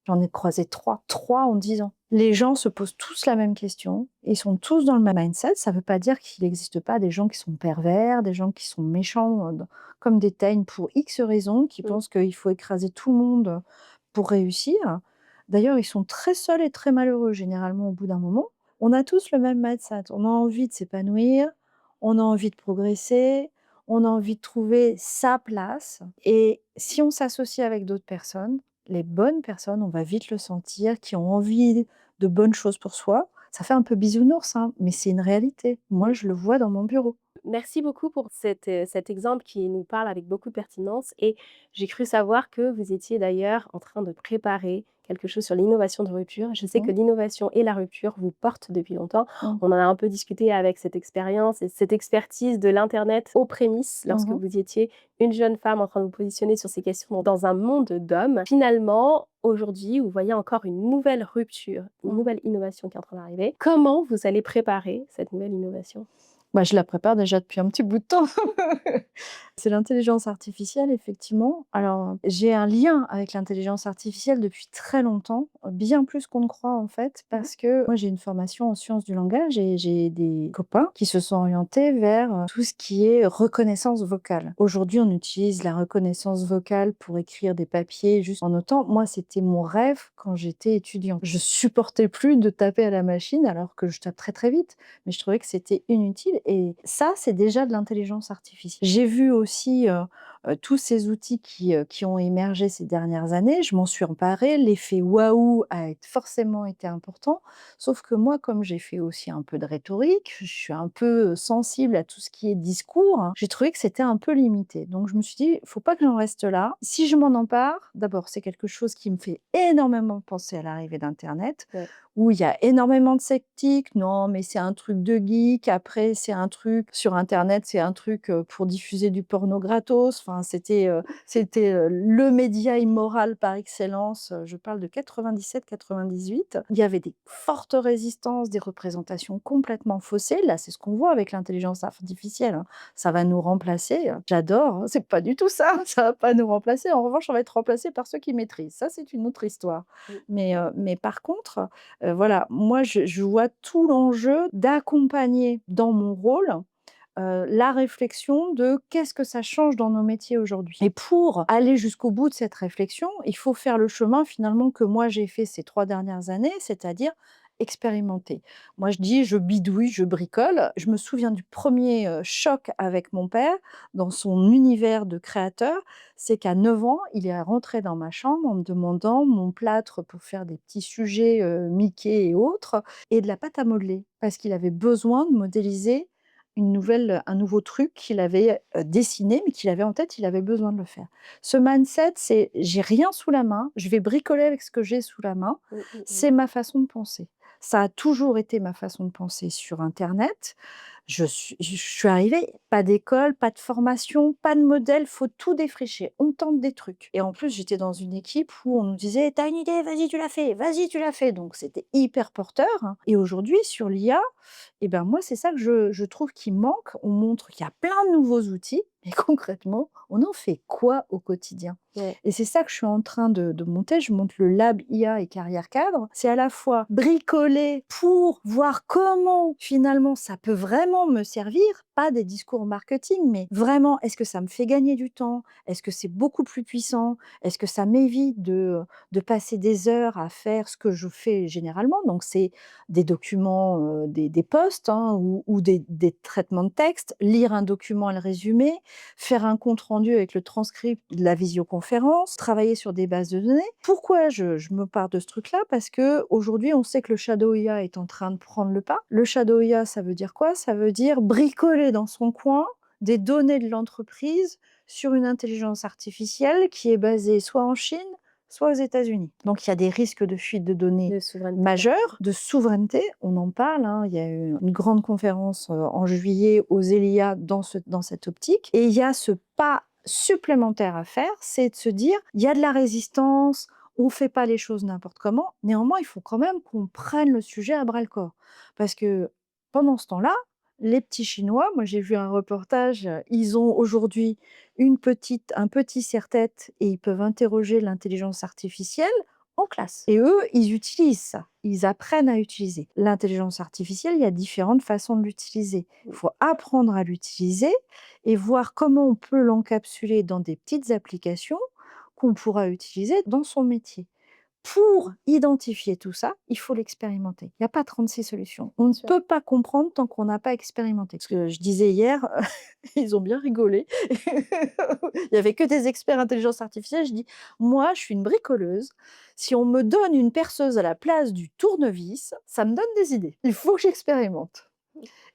J'en ai croisé 3 en 10 ans. Les gens se posent tous la même question, ils sont tous dans le même mindset. Ça ne veut pas dire qu'il n'existe pas des gens qui sont pervers, des gens qui sont méchants, comme des teignes pour X raisons, qui Mmh. pensent qu'il faut écraser tout le monde, pour réussir. D'ailleurs, ils sont très seuls et très malheureux généralement au bout d'un moment. On a tous le même mindset. On a envie de s'épanouir, on a envie de progresser, on a envie de trouver sa place et si on s'associe avec d'autres personnes, les bonnes personnes, on va vite le sentir, qui ont envie de bonnes choses pour soi. Ça fait un peu bisounours, hein, mais c'est une réalité. Moi, je le vois dans mon bureau. Merci beaucoup pour cet exemple qui nous parle avec beaucoup de pertinence et j'ai cru savoir que vous étiez d'ailleurs en train de préparer quelque chose sur l'innovation de rupture. Je sais Mmh, que l'innovation et la rupture vous portent depuis longtemps. mmh, On en a un peu discuté avec cette expérience et cette expertise de l'internet aux prémices lorsque mmh. vous étiez une jeune femme en train de vous positionner sur ces questions dans un monde d'hommes. Finalement, aujourd'hui, vous voyez encore une nouvelle rupture, une Mmh. nouvelle innovation qui est en train d'arriver. Comment vous allez préparer cette nouvelle innovation? Bah, je la prépare déjà depuis un petit bout de temps. C'est l'intelligence artificielle, effectivement. Alors, j'ai un lien avec l'intelligence artificielle depuis très longtemps, bien plus qu'on ne croit en fait, Mmh. parce que moi j'ai une formation en sciences du langage et j'ai des copains qui se sont orientés vers tout ce qui est reconnaissance vocale. Aujourd'hui, on utilise la reconnaissance vocale pour écrire des papiers juste en notant. Moi, c'était mon rêve quand j'étais étudiante. Je supportais plus de taper à la machine alors que je tape très très vite, mais je trouvais que c'était inutile et ça, c'est déjà de l'intelligence artificielle. J'ai vu aussi, tous ces outils qui ont émergé ces dernières années, je m'en suis emparée. L'effet waouh a forcément été important. Sauf que moi, comme j'ai fait aussi un peu de rhétorique, je suis un peu sensible à tout ce qui est discours, hein, j'ai trouvé que c'était un peu limité. Donc je me suis dit: «Faut pas que j'en reste là. Si je m'en empare, d'abord, c'est quelque chose qui me fait énormément penser à l'arrivée d'internet, Ouais. où il y a énormément de sceptiques. Non, mais c'est un truc de geek. Après, c'est un truc sur internet, c'est un truc, pour diffuser du porno gratos». Enfin, c'était le média immoral par excellence. Je parle de 97-98. Il y avait des fortes résistances, des représentations complètement faussées. Là, c'est ce qu'on voit avec l'intelligence artificielle, hein. Ça va nous remplacer, j'adore, hein, c'est pas du tout ça, ça va pas nous remplacer. En revanche, on va être remplacés par ceux qui maîtrisent. Ça, c'est une autre histoire. Mmh. Mais par contre, voilà, moi, je vois tout l'enjeu d'accompagner dans mon rôle, la réflexion de qu'est-ce que ça change dans nos métiers aujourd'hui? Et pour aller jusqu'au bout de cette réflexion, il faut faire le chemin finalement que moi j'ai fait ces 3 dernières années, c'est-à-dire expérimenter. Moi je dis: «Je bidouille, je bricole». Je me souviens du premier choc avec mon père dans son univers de créateur, c'est qu'à 9 ans, il est rentré dans ma chambre en me demandant mon plâtre pour faire des petits sujets, Mickey et autres et de la pâte à modeler. Parce qu'il avait besoin de modéliser un nouveau truc qu'il avait, dessiné, mais qu'il avait en tête, il avait besoin de le faire. Ce mindset, c'est: «J'ai rien sous la main, je vais bricoler avec ce que j'ai sous la main». Mmh, mmh mh. C'est ma façon de penser. Ça a toujours été ma façon de penser sur internet. Je suis arrivée, pas d'école, pas de formation, pas de modèle, faut tout défricher. On tente des trucs et en plus, j'étais dans une équipe où on nous disait: «Tu as une idée, vas-y, tu la fais, vas-y, tu la fais». Donc c'était hyper porteur, hein. Et aujourd'hui sur l'IA, et ben, moi, c'est ça que je trouve qui manque. On montre qu'il y a plein de nouveaux outils, mais concrètement, on en fait quoi au quotidien? Ouais. Et c'est ça que je suis en train de monter. Je monte le lab IA et carrière cadre. C'est à la fois bricoler pour voir comment finalement ça peut vraiment me servir, pas des discours marketing, mais vraiment, est-ce que ça me fait gagner du temps? Est-ce que c'est beaucoup plus puissant? Est-ce que ça m'évite de passer des heures à faire ce que je fais généralement? Donc c'est des documents, des posts, hein, ou des traitements de texte, lire un document et le résumer, faire un compte rendu avec le transcript de la visioconférence, travailler sur des bases de données. Pourquoi je me pars de ce truc-là? Parce qu'aujourd'hui, on sait que le shadow IA est en train de prendre le pas. Le shadow IA, ça veut dire quoi? Ça veut dire bricoler dans son coin des données de l'entreprise sur une intelligence artificielle qui est basée soit en Chine, soit aux États-Unis. Donc il y a des risques de fuite de données De souveraineté majeurs, nationale. de souveraineté, on en parle, hein. Il y a eu une grande conférence, en juillet aux Elia dans cette optique et il y a ce pas supplémentaire à faire, c'est de se dire: «Il y a de la résistance, on fait pas les choses n'importe comment». Néanmoins, il faut quand même qu'on prenne le sujet à bras le corps. Parce que pendant ce temps-là, les petits Chinois, moi j'ai vu un reportage, ils ont aujourd'hui un petit serre-tête et ils peuvent interroger l'intelligence artificielle en classe. Et eux, ils utilisent ça. Ils apprennent à utiliser. L'intelligence artificielle, il y a différentes façons de l'utiliser. Il Mmh. faut apprendre à l'utiliser et voir comment on peut l'encapsuler dans des petites applications qu'on pourra utiliser dans son métier. Pour identifier tout ça, il faut l'expérimenter. Il n'y a pas 36 solutions. On Bien ne sûr. peut pas comprendre tant qu'on n'a pas expérimenté. Ce que je disais hier, ils ont bien rigolé. Il y avait que des experts intelligence artificielle. Je dis: «Moi, je suis une bricoleuse. Si on me donne une perceuse à la place du tournevis, ça me donne des idées. Il faut que j'expérimente».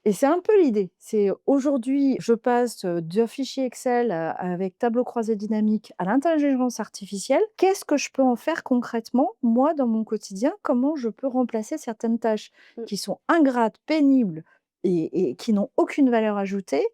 Et c'est un peu l'idée. C'est aujourd'hui, je passe, d'un fichier Excel, avec tableau croisé dynamique à l'intelligence artificielle. Qu'est-ce que je peux en faire concrètement, moi, dans mon quotidien? Comment je peux remplacer certaines tâches Mmh. qui sont ingrates, pénibles et qui n'ont aucune valeur ajoutée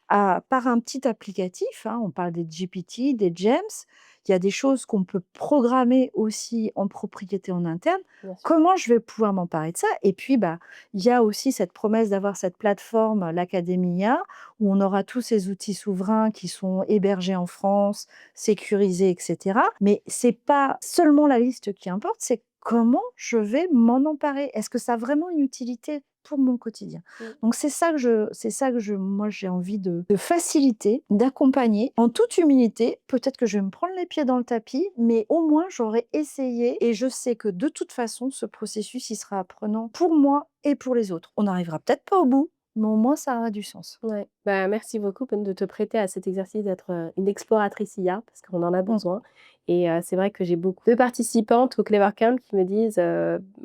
par un petit applicatif, hein? On parle des GPT, des GEMS. Il y a des choses qu'on peut programmer aussi en propriété en interne. Bien sûr. Comment je vais pouvoir m'emparer de ça? Et puis, bah, il y a aussi cette promesse d'avoir cette plateforme, l'Academia, où on aura tous ces outils souverains qui sont hébergés en France, sécurisés, et cetera. Mais c'est pas seulement la liste qui importe, c'est comment je vais m'en emparer? Est-ce que ça a vraiment une utilité pour mon quotidien? Mmh. Donc c'est ça que moi j'ai envie de faciliter, d'accompagner en toute humilité. Peut-être que je vais me prendre les pieds dans le tapis, mais au moins j'aurais essayé et je sais que de toute façon ce processus, il sera apprenant pour moi et pour les autres. On n'arrivera peut-être pas au bout, mais au moins ça a du sens. Ouais. Bah, merci beaucoup de te prêter à cet exercice d'être, une exploratrice IA parce qu'on en a Mmh. besoin et c'est vrai que j'ai beaucoup de participantes au Clever Camp qui me disent,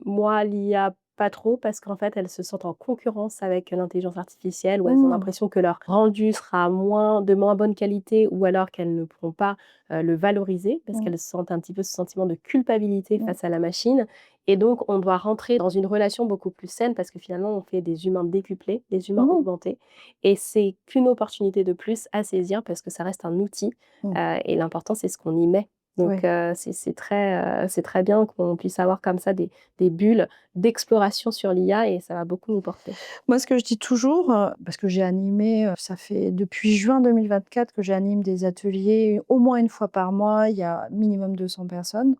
«Moi, l'IA, pas trop» parce qu'en fait, elles se sentent en concurrence avec l'intelligence artificielle ou elles ont Mmh. l'impression que leur rendu sera de moins bonne qualité ou alors qu'elles ne pourront pas, le valoriser parce Mmh. qu'elles sentent un petit peu ce sentiment de culpabilité Mmh. face à la machine et donc on doit rentrer dans une relation beaucoup plus saine parce que finalement on fait des humains décuplés, des humains Mmh. augmentés et c'est qu'une opportunité de plus à saisir parce que ça reste un outil, Mmh. et l'important, c'est ce qu'on y met. Donc Ouais. c'est très bien qu'on puisse avoir comme ça des bulles d'exploration sur l'IA et ça va beaucoup nous porter. Moi, ce que je dis toujours, parce que j'ai animé, ça fait depuis juin 2024 que j'anime des ateliers au moins une fois par mois, il y a minimum 200 personnes,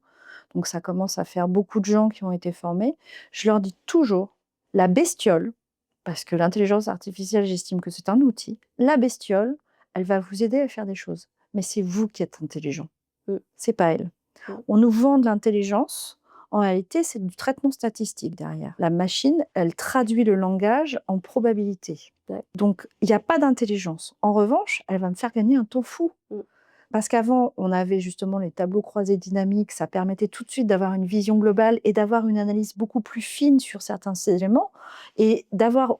donc ça commence à faire beaucoup de gens qui ont été formés. Je leur dis toujours: «La bestiole», parce que l'intelligence artificielle, j'estime que c'est un outil, la bestiole, elle va vous aider à faire des choses, mais c'est vous qui êtes intelligent, Mmh, c'est pas elle. mmh, On nous vend de l'intelligence. En réalité, c'est du traitement statistique derrière. La machine, elle traduit le langage en probabilité. ouais, Donc, il y a pas d'intelligence. En revanche, elle va me faire gagner un temps fou. mmh, Parce qu'avant, on avait justement les tableaux croisés dynamiques, ça permettait tout de suite d'avoir une vision globale et d'avoir une analyse beaucoup plus fine sur certains éléments et d'avoir,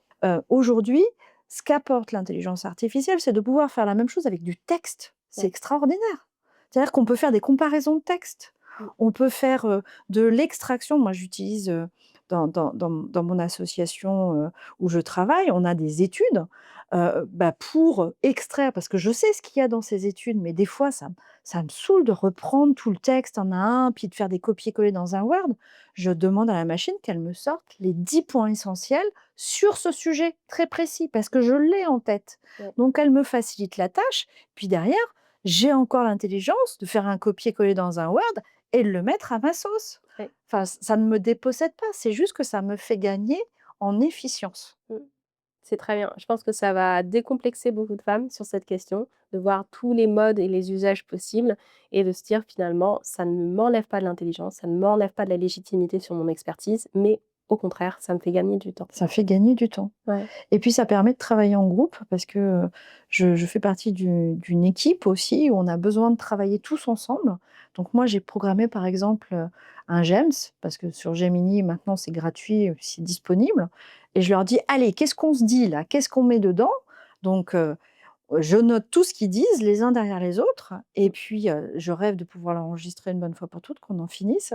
aujourd'hui, ce qu'apporte l'intelligence artificielle, c'est de pouvoir faire la même chose avec du texte. C'est ouais, extraordinaire. C'est-à-dire qu'on peut faire des comparaisons de textes. mmh, On peut faire, de l'extraction. Moi, j'utilise, dans mon association, où je travaille, on a des études, bah, pour extraire parce que je sais ce qu'il y a dans ces études, mais des fois ça me saoule de reprendre tout le texte en un, puis de faire des copier-coller dans un Word. Je demande à la machine qu'elle me sorte les 10 points essentiels sur ce sujet très précis parce que je l'ai en tête. ouais, Donc elle me facilite la tâche, puis derrière, j'ai encore l'intelligence de faire un copier-coller dans un Word et de le mettre à ma sauce. ouais, Enfin, ça ne me dépossède pas, c'est juste que ça me fait gagner en efficience. mmh. C'est très bien. Je pense que ça va décomplexer beaucoup de femmes sur cette question, de voir tous les modes et les usages possibles et de se dire finalement: «Ça ne m'enlève pas de l'intelligence, ça ne m'enlève pas de la légitimité sur mon expertise, mais au contraire, ça me fait gagner du temps». Ça fait gagner du temps. Ouais. Et puis ça permet de travailler en groupe parce que, je fais partie d'une équipe aussi où on a besoin de travailler tous ensemble. Donc moi, j'ai programmé par exemple, un GEMS parce que sur Gemini maintenant c'est gratuit, c'est disponible et je leur dis: «Allez, qu'est-ce qu'on se dit là? Qu'est-ce qu'on met dedans?» Donc je note tout ce qu'ils disent les uns derrière les autres et puis, je rêve de pouvoir l'enregistrer une bonne fois pour toutes, qu'on en finisse.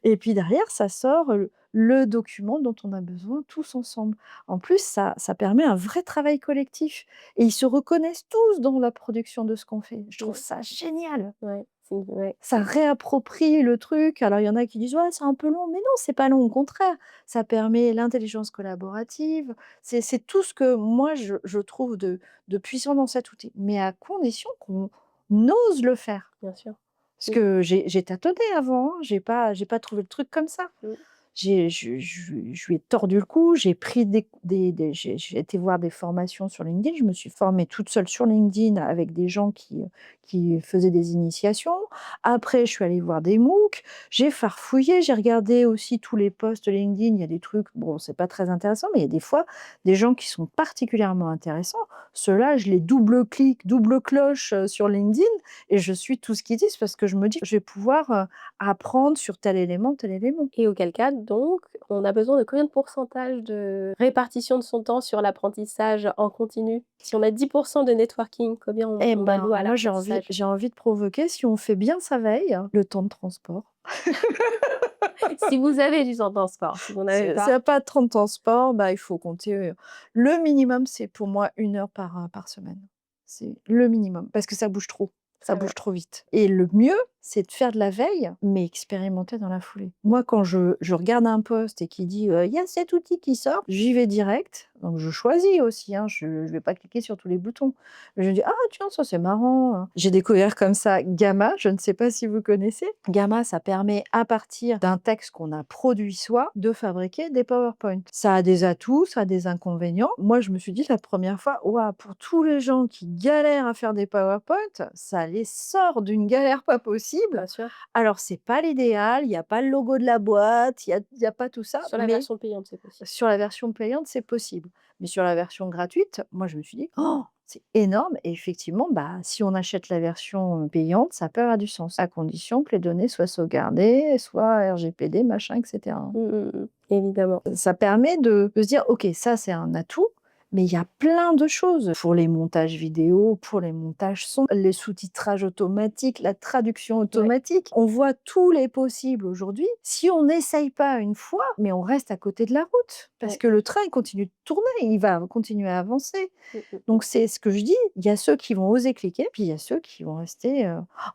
Et puis derrière, ça sort, le document dont on a besoin tous ensemble. En plus, ça permet un vrai travail collectif et ils se reconnaissent tous dans la production de ce qu'on fait. Je trouve Mmh. ça génial. Ouais, c'est une ouais, Ça réapproprie le truc. Alors il y en a qui disent: «Ouais, c'est un peu long», mais non, c'est pas long, au contraire. Ça permet l'intelligence collaborative. C'est tout ce que moi je trouve de puissant dans cet outil, mais à condition qu'on ose le faire. bien sûr. Parce Mmh, que j'ai tâtonné avant, hein, j'ai pas trouvé le truc comme ça. mmh, Je lui ai tordu le cou, j'ai pris j'ai été voir des formations sur LinkedIn. Je me suis formée toute seule sur LinkedIn avec des gens qui faisaient des initiations. Après, je suis allée voir des MOOC, j'ai farfouillé, j'ai regardé aussi tous les posts LinkedIn. Il y a des trucs, bon, c'est pas très intéressant, mais il y a des fois des gens qui sont particulièrement intéressants. Ceux-là, je les double-clique, double cloche, sur LinkedIn et je suis tout ce qu'ils disent parce que je me dis: «Je vais pouvoir, apprendre sur tel élément, tel élément». et auquel cas donc, on a besoin de combien de pourcentage de répartition de son temps sur l'apprentissage en continu? Si on a 10 de networking, combien on Eh on ben, alloue à moi, j'ai envie l'apprentissage? j'ai envie de provoquer, si on fait bien sa veille, hein, le temps de transport. Si vous avez du temps de transport, si vous n'avez S'il y pas, a pas de temps de transport, bah, il faut compter, le minimum, c'est pour moi 1 heure par semaine. C'est le minimum, parce que ça bouge trop, ça très bien. bouge trop vite et le mieux, c'est de faire de la veille, mais expérimenter dans la foulée. Moi, quand je regarde un post et qui dit, «Il y a cet outil qui sort», j'y vais direct, donc je choisis aussi, hein, je vais pas cliquer sur tous les boutons. Je dis: «Ah tiens, ça c'est marrant, hein». J'ai découvert comme ça Gamma, je ne sais pas si vous connaissez? Gamma, ça permet à partir d'un texte qu'on a produit soi, de fabriquer des PowerPoint. Ça a des atouts, ça a des inconvénients. Moi, je me suis dit la première fois: «Waouh, pour tous les gens qui galèrent à faire des PowerPoint, ça les sort d'une galère pas possible». possible. Bien sûr. Alors c'est pas l'idéal, il y a pas le logo de la boîte, il y a pas tout ça, Sur la mais version payante, c'est possible. sur la version payante, c'est possible. Mais sur la version gratuite, moi je me suis dit: «Oh, c'est énorme» et effectivement, bah, si on achète la version, payante, ça peut avoir du sens, à condition que les données soient sauvegardées, soient RGPD, machin et cetera. Mmh, mmh mh. Évidemment. Ça permet de se dire: «OK, ça c'est un atout, mais il y a plein de choses pour les montages vidéo, pour les montages son, les sous-titrages automatiques, la traduction Ouais, automatique». On voit tous les possibles aujourd'hui. Si on n'essaye pas une fois, mais on reste à côté de la route parce ouais. que le train, il continue de tourner, il va continuer à avancer. Mmh, mmh mh. Donc c'est ce que je dis, il y a ceux qui vont oser cliquer, puis il y a ceux qui vont rester,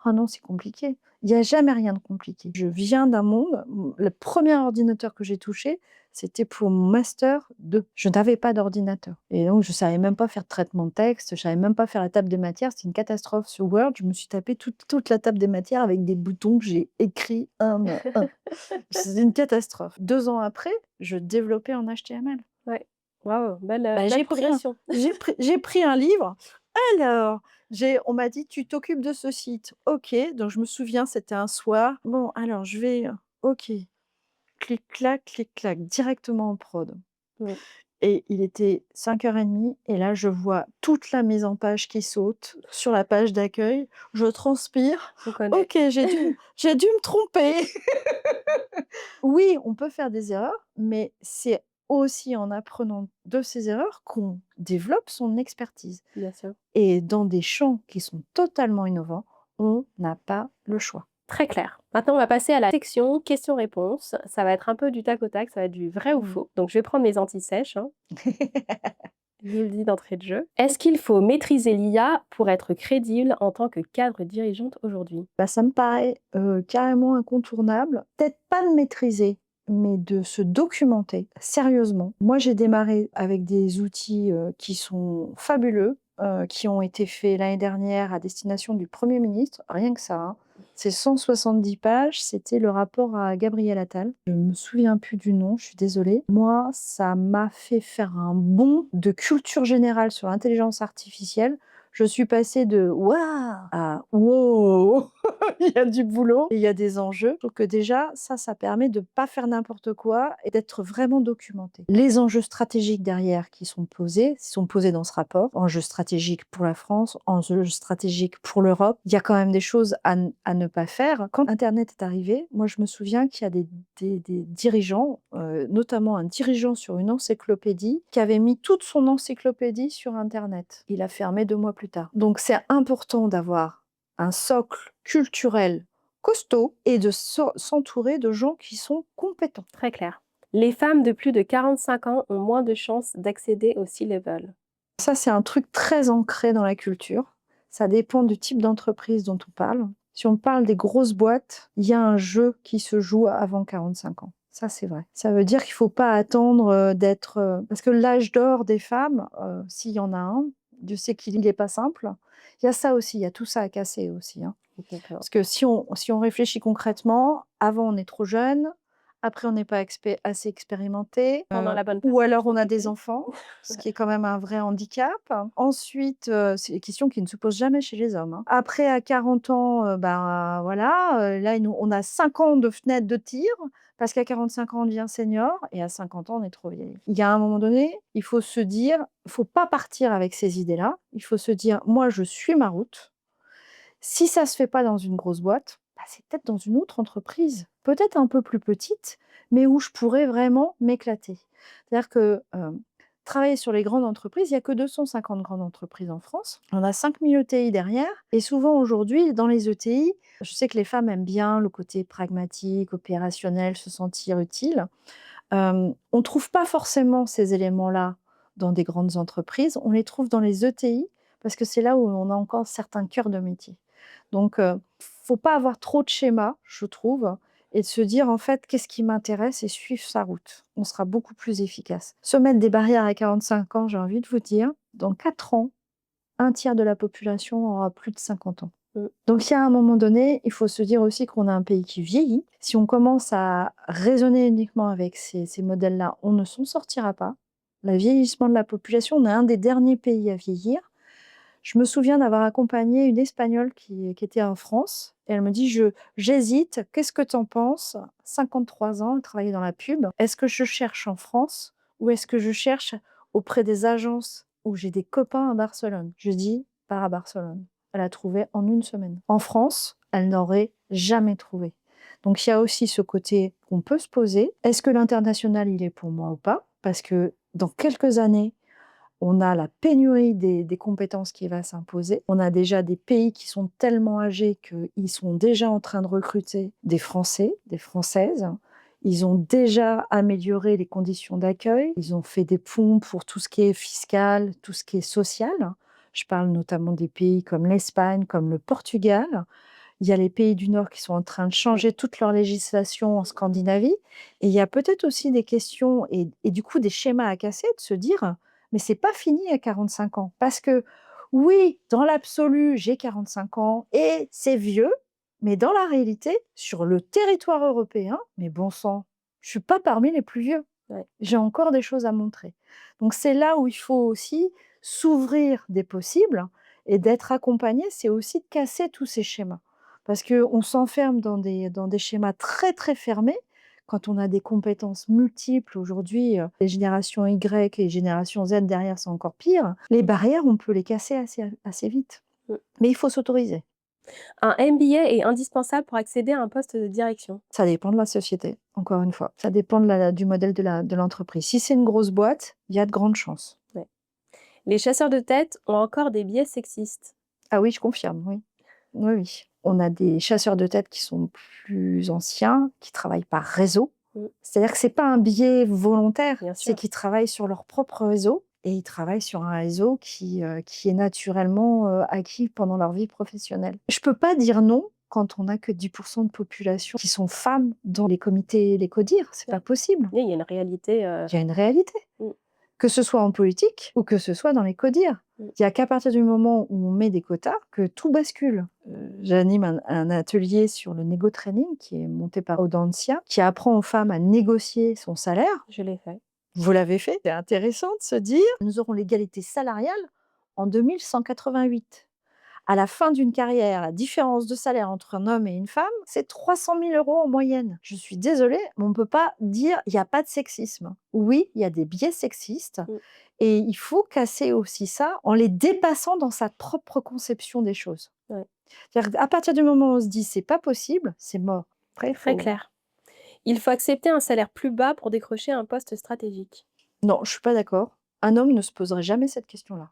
«Ah non, c'est compliqué». Il y a jamais rien de compliqué. Je viens d'un monde, le premier ordinateur que j'ai touché, c'était pour mon master 2. Je n'avais pas d'ordinateur et donc je savais même pas faire de traitement de texte, je savais même pas faire la table des matières, c'était une catastrophe. Sur Word, je me suis tapé toute la table des matières avec des boutons que j'ai écrits un à un. C'était une catastrophe. 2 ans après, je développais en HTML. Ouais. Waouh, belle, Bah, belle progression. j'ai pris un livre. Alors, on m'a dit: «Tu t'occupes de ce site». OK, donc je me souviens, c'était un soir. Bon, alors je vais, OK, clic-clac, clic-clac, directement en prod Mmh. et il était 5:30 et là, je vois toute la mise en page qui saute sur la page d'accueil. Je transpire. On connaît. OK, j'ai dû me tromper. Oui, on peut faire des erreurs, mais c'est aussi en apprenant de ces erreurs qu'on développe son expertise Bien sûr. et dans des champs qui sont totalement innovants, on n'a pas le choix. Très clair. Maintenant, on va passer à la section questions-réponses. Ça va être un peu du tac au tac, ça va être du vrai ou Mmh. faux. Donc je vais prendre mes anti-sèches, hein, je vous le dis d'entrée de jeu. Est-ce qu'il faut maîtriser l'IA pour être crédible en tant que cadre dirigeante aujourd'hui? Bah, ça me paraît, carrément incontournable. Peut-être pas de maîtriser, mais de se documenter sérieusement. Moi, j'ai démarré avec des outils, qui sont fabuleux, qui ont été faits l'année dernière à destination du Premier ministre, rien que ça, hein. C'est 170 pages, c'était le rapport à Gabriel Attal. Je me souviens plus du nom, je suis désolée. Moi, ça m'a fait faire un bond de culture générale sur l'intelligence artificielle. Je suis passée de «Waouh!» à «Wow!» Il y a du boulot et il y a des enjeux. Donc déjà, ça permet de pas faire n'importe quoi et d'être vraiment documenté. Les enjeux stratégiques derrière qui sont posés dans ce rapport. Enjeux stratégiques pour la France, enjeux stratégiques pour l'Europe. Il y a quand même des choses à ne pas faire. Quand internet est arrivé, moi je me souviens qu'il y a des dirigeants, notamment un dirigeant sur une encyclopédie, qui avait mis toute son encyclopédie sur internet. Il a fermé 2 mois plus tard. Donc c'est important d'avoir un socle culturel costaud et de s'entourer de gens qui sont compétents. Très clair. Les femmes de plus de 45 ans ont moins de chances d'accéder au C-level. Ça, c'est un truc très ancré dans la culture. Ça dépend du type d'entreprise dont on parle. Si on parle des grosses boîtes, il y a un jeu qui se joue avant 45 ans. Ça, c'est vrai. Ça veut dire qu'il ne faut pas attendre d'être... parce que l'âge d'or des femmes, s'il y en a un, Dieu sait qu'il n'est pas simple, il y a ça aussi, il y a tout ça à casser aussi, hein. D'accord. Parce que si on réfléchit concrètement, avant on est trop jeune, après on n'est pas assez expérimenté, Pendant la bonne ou période, alors trop on a des occupée. enfants, ce qui Ouais. est quand même un vrai handicap. Ensuite, c'est des questions qui ne se posent jamais chez les hommes, hein. Après à 40 ans, ben, voilà, là on a 5 ans de fenêtre de tir, parce qu'à 45 ans on devient senior et à 50 ans on est trop vieille. Il y a un moment donné, il faut se dire, il faut pas partir avec ces idées-là. Il faut se dire: «Moi je suis ma route». Si ça se fait pas dans une grosse boîte, bah, c'est peut-être dans une autre entreprise, peut-être un peu plus petite, mais où je pourrais vraiment m'éclater. C'est-à-dire que, travailler sur les grandes entreprises, il y a que 250 grandes entreprises en France. On a 5 000 ETI derrière et souvent aujourd'hui, dans les ETI, je sais que les femmes aiment bien le côté pragmatique, opérationnel, se sentir utile. On trouve pas forcément ces éléments-là dans des grandes entreprises, on les trouve dans les ETI parce que c'est là où on a encore certains cœurs de métier. Donc, faut pas avoir trop de schémas, je trouve, et de se dire: «En fait, qu'est-ce qui m'intéresse?» et suivre sa route. On sera beaucoup plus efficace. Se mettre des barrières à 45 ans, j'ai envie de vous dire, dans 4 ans, un tiers de la population aura plus de 50 ans. Mmh. Donc il y a un moment donné, il faut se dire aussi qu'on a un pays qui vieillit. Si on commence à raisonner uniquement avec ces modèles-là, on ne s'en sortira pas. Le vieillissement de la population, on est un des derniers pays à vieillir. Je me souviens d'avoir accompagné une Espagnole qui était en France et elle me dit: «J'hésite, qu'est-ce que tu en penses?» 53 ans, elle travaillait dans la pub. «Est-ce que je cherche en France ou est-ce que je cherche auprès des agences où j'ai des copains à Barcelone?» Je dis: «Pars à Barcelone». Elle a trouvé en 1 semaine. En France, elle n'aurait jamais trouvé. Donc il y a aussi ce côté qu'on peut se poser: «Est-ce que l'international, il est pour moi ou pas?» Parce que dans quelques années, on a la pénurie des compétences qui va s'imposer. On a déjà des pays qui sont tellement âgés qu'ils sont déjà en train de recruter des Français, des Françaises. Ils ont déjà amélioré les conditions d'accueil. Ils ont fait des ponts pour tout ce qui est fiscal, tout ce qui est social. Je parle notamment des pays comme l'Espagne, comme le Portugal. Il y a les pays du Nord qui sont en train de changer toute leur législation en Scandinavie. Et il y a peut-être aussi des questions et du coup des schémas à casser, de se dire: «Mais c'est pas fini à 45 ans». Parce que oui, dans l'absolu, j'ai 45 ans et c'est vieux, mais dans la réalité, sur le territoire européen, mais bon sang, je suis pas parmi les plus vieux. Ouais. J'ai encore des choses à montrer. Donc c'est là où il faut aussi s'ouvrir des possibles et d'être accompagné, c'est aussi de casser tous ces schémas. Parce qu'on s'enferme dans des schémas très, très fermés. Quand on a des compétences multiples aujourd'hui, les générations Y et génération Z derrière, c'est encore pire. Les barrières, on peut les casser assez vite. Mmh. Mais il faut s'autoriser. Un MBA est indispensable pour accéder à un poste de direction. Ça dépend de la société, encore une fois. Ça dépend du modèle de l'entreprise. Si c'est une grosse boîte, il y a de grandes chances. Ouais. Les chasseurs de tête ont encore des biais sexistes. Ah oui, je confirme, oui. Oui, oui. On a des chasseurs de tête qui sont plus anciens, qui travaillent par réseau. Mmh. C'est-à-dire que c'est pas un biais volontaire, Bien c'est sûr. qu'ils travaillent sur leur propre réseau et ils travaillent sur un réseau qui est naturellement, acquis pendant leur vie professionnelle. Je peux pas dire non quand on a que 10 de population qui sont femmes dans les comités, les CODIR, c'est Ouais. pas possible. Oui, il y a une réalité, Il y a une réalité. mmh, Que ce soit en politique ou que ce soit dans les CODIR. mmh. Il y a qu'à partir du moment où on met des quotas que tout bascule. J'anime un atelier sur le négo training qui est monté par Audencia, qui apprend aux femmes à négocier son salaire. Je l'ai fait. Vous l'avez fait? C'est intéressant de se dire: «Nous aurons l'égalité salariale en 2188». À la fin d'une carrière, la différence de salaire entre un homme et une femme, c'est 300 000 € en moyenne. Je suis désolée, mais on ne peut pas dire: «Il y a pas de sexisme». Oui, il y a des biais sexistes Mmh. et il faut casser aussi ça en les dépassant dans sa propre conception des choses. Ouais. C'est-à-dire qu'à partir du moment où on se dit: «C'est pas possible», c'est mort. Après il Très faut clair. Il faut accepter un salaire plus bas pour décrocher un poste stratégique. non, je suis pas d'accord. Un homme ne se poserait jamais cette question-là.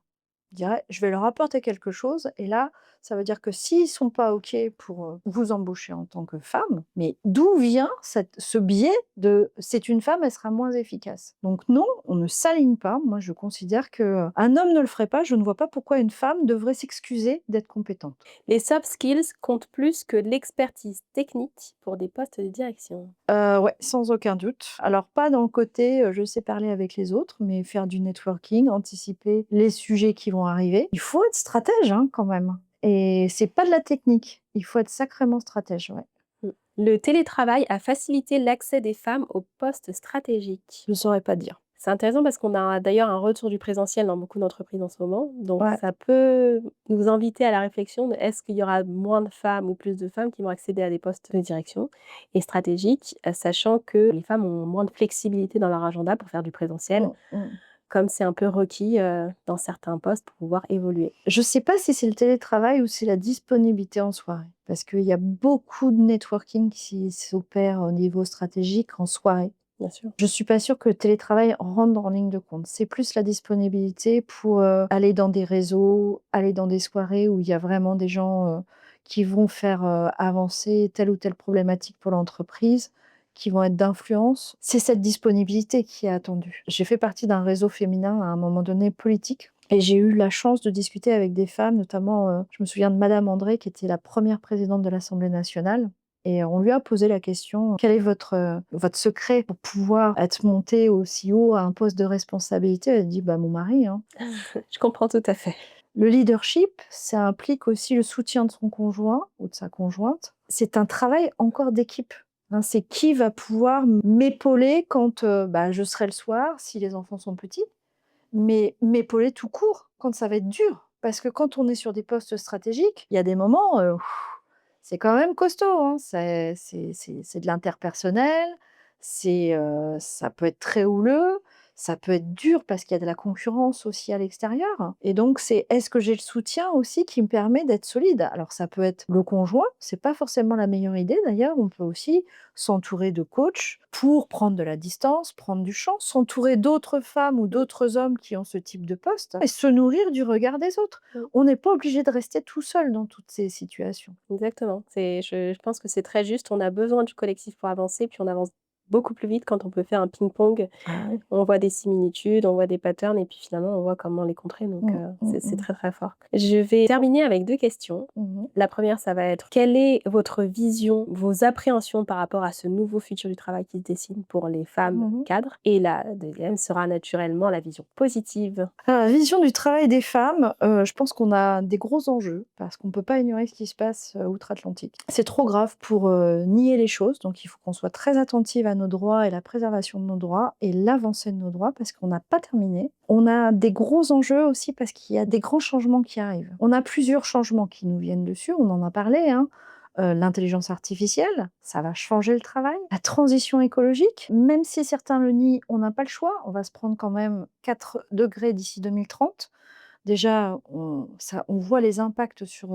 Je dirais: «Je vais leur apporter quelque chose» et là, ça veut dire que s'ils sont pas OK pour, vous embaucher en tant que femme, mais d'où vient ce biais de: «C'est une femme, elle sera moins efficace». Donc non, on ne s'aligne pas. Moi, je considère que, un homme ne le ferait pas, je ne vois pas pourquoi une femme devrait s'excuser d'être compétente. Les soft skills comptent plus que l'expertise technique pour des postes de direction. Ouais, sans aucun doute. Alors pas dans le côté, je sais parler avec les autres, mais faire du networking, anticiper les sujets qui vont arriver. Il faut être stratège, hein, quand même et c'est pas de la technique. Il faut être sacrément stratège, ouais. Mmh. Le télétravail a facilité l'accès des femmes aux postes stratégiques. Je saurais pas dire. C'est intéressant parce qu'on a d'ailleurs un retour du présentiel dans beaucoup d'entreprises en ce moment, donc Ouais. ça peut nous inviter à la réflexion de est-ce qu'il y aura moins de femmes ou plus de femmes qui vont accéder à des postes de direction et stratégiques, sachant que les femmes ont moins de flexibilité dans leur agenda pour faire du présentiel, Mmh mh. comme c'est un peu requis, dans certains postes pour pouvoir évoluer. Je sais pas si c'est le télétravail ou c'est la disponibilité en soirée, parce qu'il y a beaucoup de networking qui s'opère au niveau stratégique en soirée. Bien sûr. Je suis pas sûre que le télétravail rentre en ligne de compte. C'est plus la disponibilité pour, aller dans des réseaux, aller dans des soirées où il y a vraiment des gens, qui vont faire, avancer telle ou telle problématique pour l'entreprise, qui vont être d'influence. C'est cette disponibilité qui est attendue. J'ai fait partie d'un réseau féminin à un moment donné politique et j'ai eu la chance de discuter avec des femmes, notamment, je me souviens de madame André qui était la première présidente de l'Assemblée nationale et on lui a posé la question: «Quel est votre secret pour pouvoir être montée aussi haut à un poste de responsabilité?» Elle dit: «Bah, mon mari, hein». Je comprends tout à fait. Le leadership, ça implique aussi le soutien de son conjoint ou de sa conjointe. C'est un travail encore d'équipe, hein. C'est qui va pouvoir m'épauler quand, bah, je serai le soir si les enfants sont petits, mais m'épauler tout court quand ça va être dur. Parce que quand on est sur des postes stratégiques, il y a des moments, c'est quand même costaud, hein. C'est de l'interpersonnel, ça peut être très houleux, ça peut être dur parce qu'il y a de la concurrence aussi à l'extérieur et donc c'est est-ce que j'ai le soutien aussi qui me permet d'être solide? Alors ça peut être le conjoint, c'est pas forcément la meilleure idée d'ailleurs, on peut aussi s'entourer de coachs pour prendre de la distance, prendre du champ, s'entourer d'autres femmes ou d'autres hommes qui ont ce type de poste et se nourrir du regard des autres. Mmh. On n'est pas obligé de rester tout seul dans toutes ces situations. Exactement. Je pense que c'est très juste. On a besoin du collectif pour avancer, puis on avance beaucoup plus vite quand on peut faire un ping-pong. Ah oui. On voit des similitudes, on voit des patterns et puis finalement on voit comment les contrer donc Mmh, mmh c'est mh. très, très fort. Je vais terminer avec 2 questions. Mmh mh. La première, ça va être: quelle est votre vision, vos appréhensions par rapport à ce nouveau futur du travail qui se dessine pour les femmes Mmh. cadres? Et la deuxième sera naturellement la vision positive. Alors la vision du travail des femmes, je pense qu'on a des gros enjeux parce qu'on ne peut pas ignorer ce qui se passe, outre-Atlantique. C'est trop grave pour, nier les choses, donc il faut qu'on soit très attentive à nos droits et la préservation de nos droits et l'avancée de nos droits parce qu'on n'a pas terminé. On a des gros enjeux aussi parce qu'il y a des grands changements qui arrivent. On a plusieurs changements qui nous viennent dessus, on en a parlé, hein. L'intelligence artificielle, ça va changer le travail. La transition écologique, même si certains le nient, on n'a pas le choix. On va se prendre quand même 4 degrés d'ici 2030. Déjà, on voit les impacts sur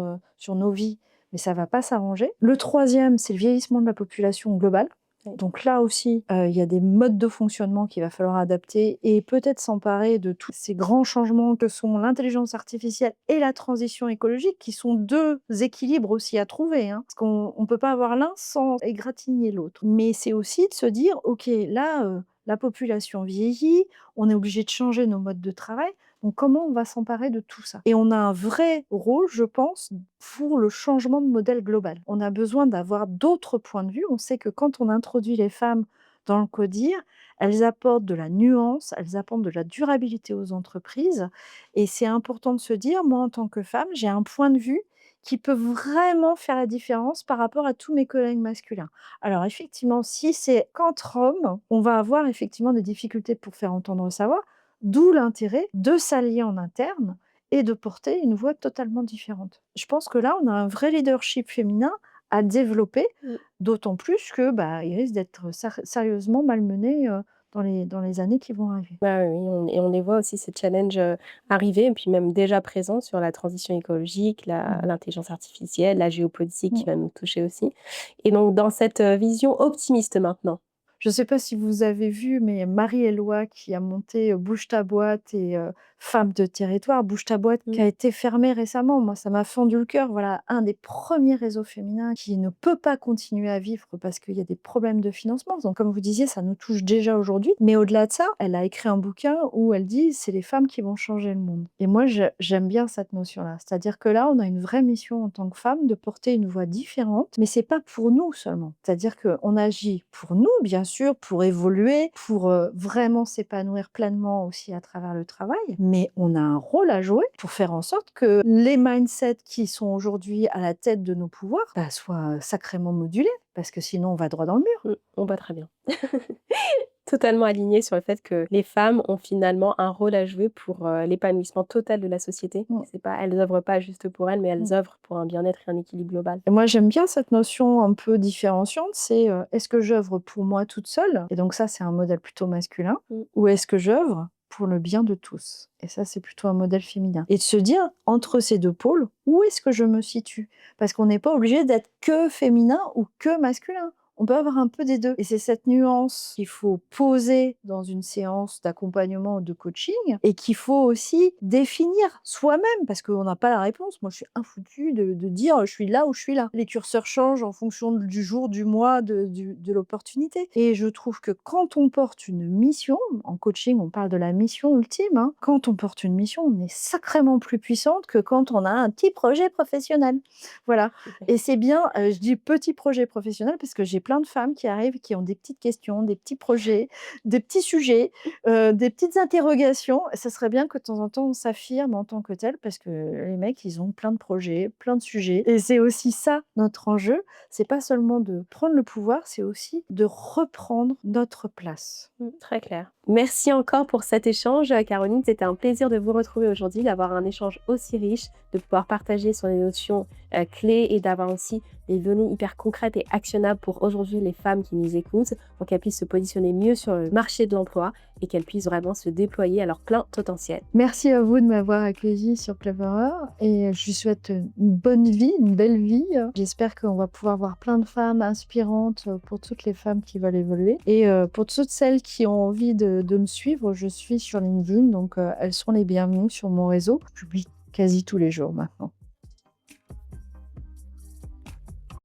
nos vies, mais ça va pas s'arranger. Le troisième, c'est le vieillissement de la population globale. Oui. Donc là aussi, il y a des modes de fonctionnement qu'il va falloir adapter et peut-être s'emparer de tous ces grands changements que sont l'intelligence artificielle et la transition écologique, qui sont 2 équilibres aussi à trouver, hein. Parce qu'on ne peut pas avoir l'un sans égratigner l'autre. Mais c'est aussi de se dire: «OK, là, la population vieillit, on est obligé de changer nos modes de travail. Donc comment on va s'emparer de tout ça?» Et on a un vrai rôle, je pense, pour le changement de modèle global. On a besoin d'avoir d'autres points de vue. On sait que quand on introduit les femmes dans le CODIR, elles apportent de la nuance, elles apportent de la durabilité aux entreprises et c'est important de se dire: «Moi, en tant que femme, j'ai un point de vue qui peut vraiment faire la différence par rapport à tous mes collègues masculins». Alors effectivement, si c'est qu'entre hommes, on va avoir effectivement des difficultés pour faire entendre sa voix. D'où l'intérêt de s'allier en interne et de porter une voix totalement différente. Je pense que là, on a un vrai leadership féminin à développer, Mmh. d'autant plus que, bah, il risque d'être sérieusement malmené, dans les années qui vont arriver. Bah, oui, on les voit aussi ces challenges, arriver et puis même déjà présents sur la transition écologique, la Mmh. l'intelligence artificielle, la géopolitique qui Mmh. va nous toucher aussi et donc dans cette, vision optimiste maintenant. Je ne sais pas si vous avez vu, mais Marie-Éloi qui a monté, Bouge ta boîte et Femmes de territoire. Bouge ta boîte qui Mmh. a été fermée récemment. Moi, ça m'a fendu le cœur. Voilà, un des premiers réseaux féminins qui ne peut pas continuer à vivre parce qu'il y a des problèmes de financement. Donc comme vous disiez, ça nous touche déjà aujourd'hui. Mais au-delà de ça, elle a écrit un bouquin où elle dit: «C'est les femmes qui vont changer le monde» et moi, j'aime bien cette notion-là. C'est-à-dire que là, on a une vraie mission en tant que femme de porter une voix différente, mais c'est pas pour nous seulement. C'est-à-dire qu'on agit pour nous, bien sûr, pour évoluer, pour, vraiment s'épanouir pleinement aussi à travers le travail, mais on a un rôle à jouer pour faire en sorte que les mindsets qui sont aujourd'hui à la tête de nos pouvoirs, bah, soient sacrément modulés, parce que sinon on va droit dans le mur. On va très bien. Totalement alignée sur le fait que les femmes ont finalement un rôle à jouer pour, l'épanouissement total de la société. Mmh, C'est pas elles œuvrent pas juste pour elles, mais mmh. elles œuvrent pour un bien-être et un équilibre global. Et moi, j'aime bien cette notion un peu différenciante, c'est, est-ce que j'œuvre pour moi toute seule? Et donc ça, c'est un modèle plutôt masculin. Mmh. Ou est-ce que j'œuvre pour le bien de tous? Et ça, c'est plutôt un modèle féminin. Et de se dire, entre ces 2 pôles, où est-ce que je me situe? Parce qu'on n'est pas obligé d'être que féminin ou que masculin. On peut avoir un peu des 2. Et c'est cette nuance qu'il faut poser dans une séance d'accompagnement ou de coaching et qu'il faut aussi définir soi-même parce qu'on n'a pas la réponse. Moi, je suis infoutue de dire: «Je suis là ou je suis là». Les curseurs changent en fonction du jour, du mois, de l'opportunité et je trouve que quand on porte une mission, en coaching, on parle de la mission ultime, hein. Quand on porte une mission, on est sacrément plus puissante que quand on a un petit projet professionnel. Voilà et c'est bien, je dis petit projet professionnel parce que j'ai plein de femmes qui arrivent, qui ont des petites questions, des petits projets, des petits sujets, des petites interrogations. Ça serait bien que de temps en temps, on s'affirme en tant que tel parce que les mecs, ils ont plein de projets, plein de sujets et c'est aussi ça notre enjeu. C'est pas seulement de prendre le pouvoir, c'est aussi de reprendre notre place. Très clair. Merci encore pour cet échange, Caroline. C'était un plaisir de vous retrouver aujourd'hui, d'avoir un échange aussi riche, de pouvoir partager sur les notions clés et d'avoir aussi des données hyper concrètes et actionnables pour aujourd'hui les femmes qui nous écoutent, pour qu'elles puissent se positionner mieux sur le marché de l'emploi et qu'elles puissent vraiment se déployer à leur plein potentiel. Merci à vous de m'avoir accueillie sur Cleverer et je vous souhaite une bonne vie, une belle vie. J'espère qu'on va pouvoir voir plein de femmes inspirantes pour toutes les femmes qui veulent évoluer. Et pour toutes celles qui ont envie de me suivre, je suis sur LinkedIn, donc elles seront les bienvenues sur mon réseau. Je publie quasi tous les jours maintenant.